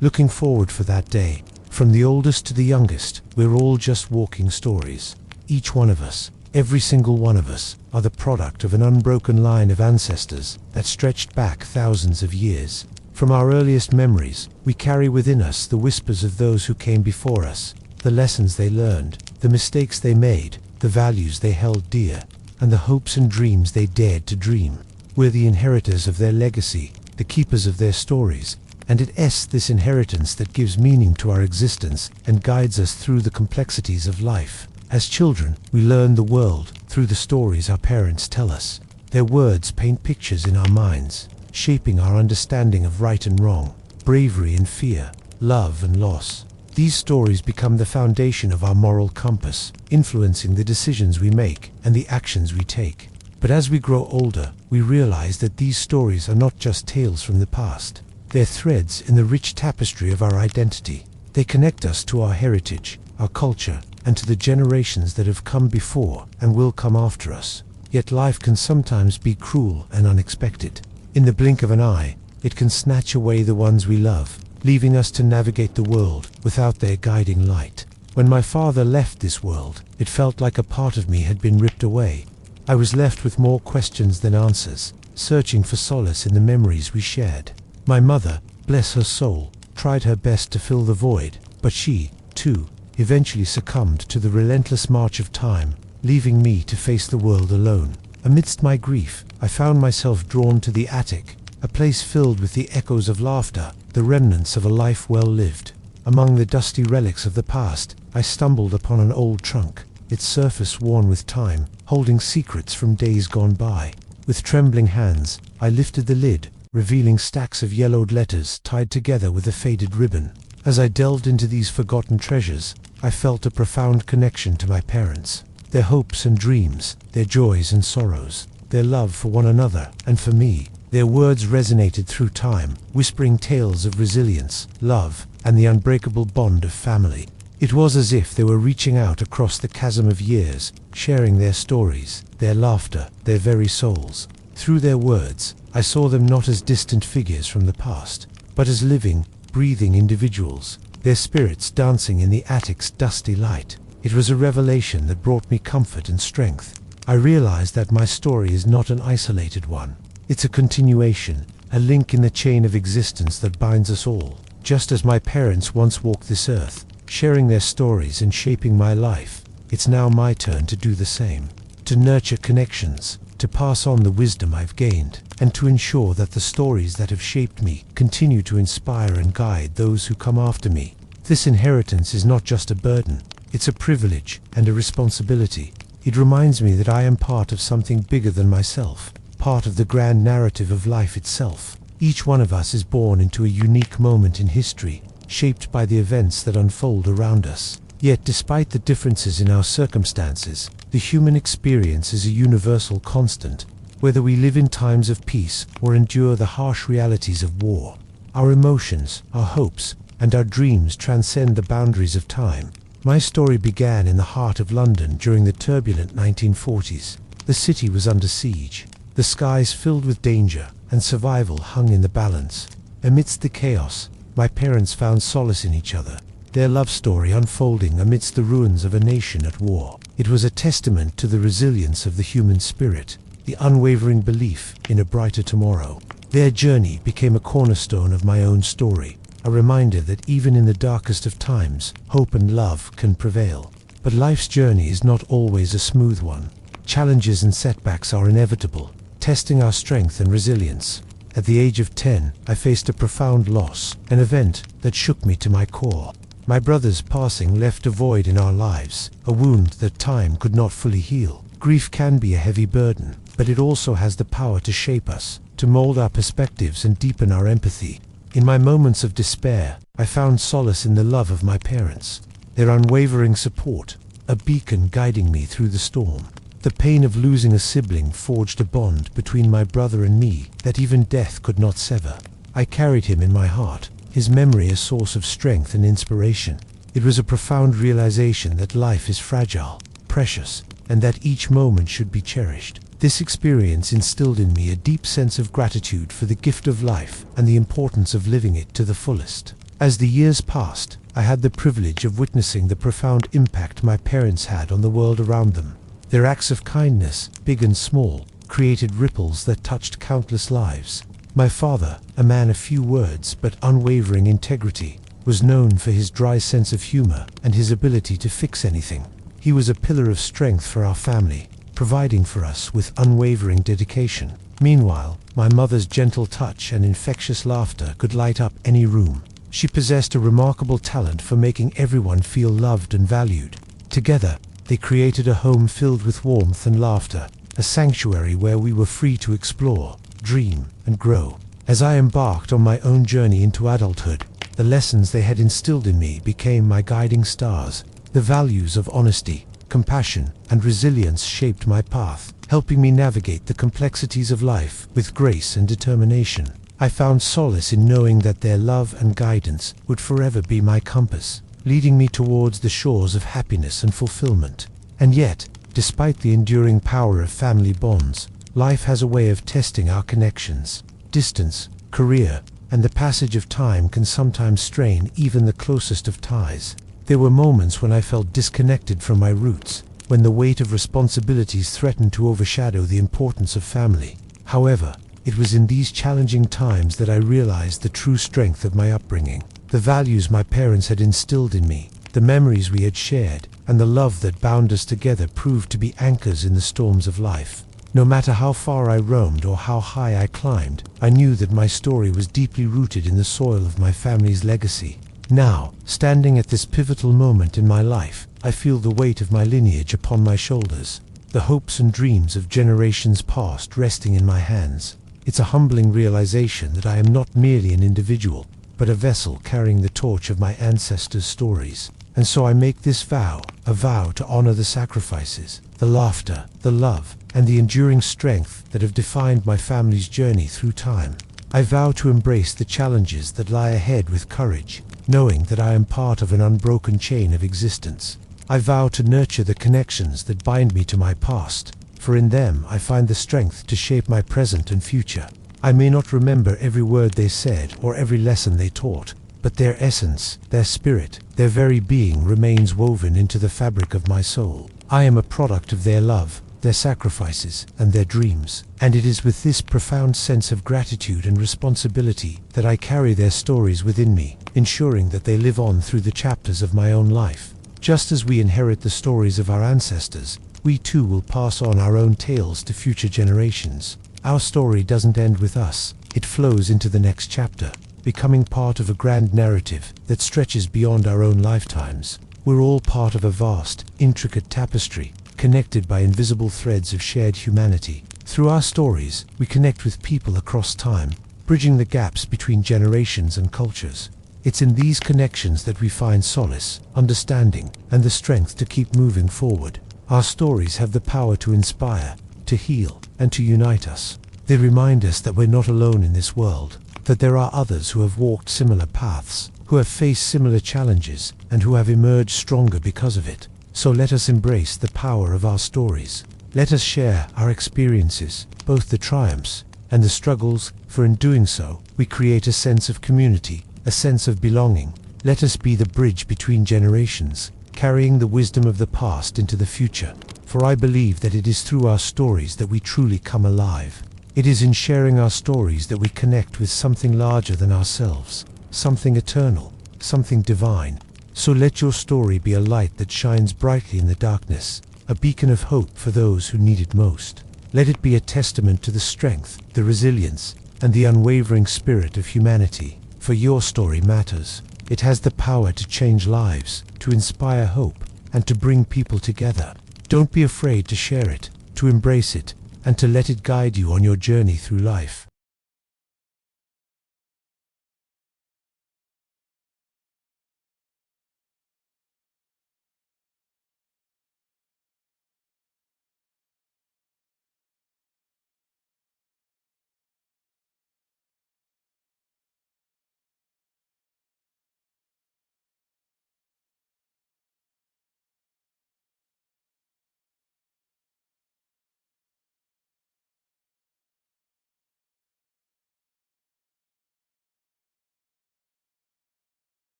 Looking forward for that day. From the oldest to the youngest, we're all just walking stories. Each one of us, every single one of us, are the product of an unbroken line of ancestors that stretched back thousands of years. From our earliest memories, we carry within us the whispers of those who came before us, the lessons they learned, the mistakes they made, the values they held dear, and the hopes and dreams they dared to dream. We're the inheritors of their legacy, the keepers of their stories, and it is this inheritance that gives meaning to our existence and guides us through the complexities of life. As children, we learn the world through the stories our parents tell us. Their words paint pictures in our minds, shaping our understanding of right and wrong, bravery and fear, love and loss. These stories become the foundation of our moral compass, influencing the decisions we make and the actions we take. But as we grow older, we realize that these stories are not just tales from the past. They're threads in the rich tapestry of our identity. They connect us to our heritage, our culture, and to the generations that have come before and will come after us. Yet life can sometimes be cruel and unexpected. In the blink of an eye, it can snatch away the ones we love, leaving us to navigate the world without their guiding light. When my father left this world, it felt like a part of me had been ripped away. I was left with more questions than answers, searching for solace in the memories we shared. My mother, bless her soul, tried her best to fill the void, but she, too, eventually succumbed to the relentless march of time, leaving me to face the world alone. Amidst my grief, I found myself drawn to the attic, a place filled with the echoes of laughter, the remnants of a life well lived. Among the dusty relics of the past, I stumbled upon an old trunk, its surface worn with time, holding secrets from days gone by. With trembling hands, I lifted the lid, revealing stacks of yellowed letters tied together with a faded ribbon. As I delved into these forgotten treasures, I felt a profound connection to my parents. Their hopes and dreams, their joys and sorrows, their love for one another and for me. Their words resonated through time, whispering tales of resilience, love, and the unbreakable bond of family. It was as if they were reaching out across the chasm of years, sharing their stories, their laughter, their very souls. Through their words, I saw them not as distant figures from the past, but as living, breathing individuals, their spirits dancing in the attic's dusty light. It was a revelation that brought me comfort and strength. I realized that my story is not an isolated one. It's a continuation, a link in the chain of existence that binds us all. Just as my parents once walked this earth, sharing their stories and shaping my life, it's now my turn to do the same. To nurture connections, to pass on the wisdom I've gained, and to ensure that the stories that have shaped me continue to inspire and guide those who come after me. This inheritance is not just a burden, it's a privilege and a responsibility. It reminds me that I am part of something bigger than myself, part of the grand narrative of life itself. Each one of us is born into a unique moment in history, shaped by the events that unfold around us. Yet despite the differences in our circumstances, the human experience is a universal constant, whether we live in times of peace or endure the harsh realities of war. Our emotions, our hopes, and our dreams transcend the boundaries of time. My story began in the heart of London during the turbulent 1940s. The city was under siege. The skies filled with danger, and survival hung in the balance. Amidst the chaos, my parents found solace in each other, their love story unfolding amidst the ruins of a nation at war. It was a testament to the resilience of the human spirit, the unwavering belief in a brighter tomorrow. Their journey became a cornerstone of my own story, a reminder that even in the darkest of times, hope and love can prevail. But life's journey is not always a smooth one. Challenges and setbacks are inevitable, testing our strength and resilience. At the age of 10, I faced a profound loss, an event that shook me to my core. My brother's passing left a void in our lives, a wound that time could not fully heal. Grief can be a heavy burden, but it also has the power to shape us, to mold our perspectives and deepen our empathy. In my moments of despair, I found solace in the love of my parents, their unwavering support, a beacon guiding me through the storm. The pain of losing a sibling forged a bond between my brother and me that even death could not sever. I carried him in my heart, his memory a source of strength and inspiration. It was a profound realization that life is fragile, precious, and that each moment should be cherished. This experience instilled in me a deep sense of gratitude for the gift of life and the importance of living it to the fullest. As the years passed, I had the privilege of witnessing the profound impact my parents had on the world around them. Their acts of kindness, big and small, created ripples that touched countless lives. My father, a man of few words but unwavering integrity, was known for his dry sense of humor and his ability to fix anything. He was a pillar of strength for our family, providing for us with unwavering dedication. Meanwhile, my mother's gentle touch and infectious laughter could light up any room. She possessed a remarkable talent for making everyone feel loved and valued. Together, they created a home filled with warmth and laughter, a sanctuary where we were free to explore, dream, and grow. As I embarked on my own journey into adulthood, The lessons they had instilled in me became my guiding stars. The values of honesty, compassion, and resilience shaped my path, helping me navigate the complexities of life with grace and determination. I found solace in knowing that their love and guidance would forever be my compass, leading me towards the shores of happiness and fulfillment. And yet, despite the enduring power of family bonds, life has a way of testing our connections. Distance, career, and the passage of time can sometimes strain even the closest of ties. There were moments when I felt disconnected from my roots, when the weight of responsibilities threatened to overshadow the importance of family. However, it was in these challenging times that I realized the true strength of my upbringing. The values my parents had instilled in me, the memories we had shared, and the love that bound us together proved to be anchors in the storms of life. No matter how far I roamed or how high I climbed, I knew that my story was deeply rooted in the soil of my family's legacy. Now, standing at this pivotal moment in my life, I feel the weight of my lineage upon my shoulders, the hopes and dreams of generations past resting in my hands. It's a humbling realization that I am not merely an individual, but a vessel carrying the torch of my ancestors' stories. And so I make this vow, a vow to honor the sacrifices, the laughter, the love, and the enduring strength that have defined my family's journey through time. I vow to embrace the challenges that lie ahead with courage, knowing that I am part of an unbroken chain of existence. I vow to nurture the connections that bind me to my past, for in them I find the strength to shape my present and future. I may not remember every word they said or every lesson they taught, but their essence, their spirit, their very being remains woven into the fabric of my soul. I am a product of their love, their sacrifices, and their dreams, and it is with this profound sense of gratitude and responsibility that I carry their stories within me, ensuring that they live on through the chapters of my own life. Just as we inherit the stories of our ancestors, we too will pass on our own tales to future generations. Our story doesn't end with us, it flows into the next chapter, becoming part of a grand narrative that stretches beyond our own lifetimes. We're all part of a vast, intricate tapestry, connected by invisible threads of shared humanity. Through our stories, we connect with people across time, bridging the gaps between generations and cultures. It's in these connections that we find solace, understanding, and the strength to keep moving forward. Our stories have the power to inspire, to heal, and to unite us. They remind us that we're not alone in this world, that there are others who have walked similar paths, who have faced similar challenges, and who have emerged stronger because of it. So let us embrace the power of our stories. Let us share our experiences, both the triumphs and the struggles, for in doing so, we create a sense of community, a sense of belonging. Let us be the bridge between generations, carrying the wisdom of the past into the future. For I believe that it is through our stories that we truly come alive. It is in sharing our stories that we connect with something larger than ourselves, something eternal, something divine. So let your story be a light that shines brightly in the darkness, a beacon of hope for those who need it most. Let it be a testament to the strength, the resilience, and the unwavering spirit of humanity. For your story matters. It has the power to change lives, to inspire hope, and to bring people together. Don't be afraid to share it, to embrace it, and to let it guide you on your journey through life.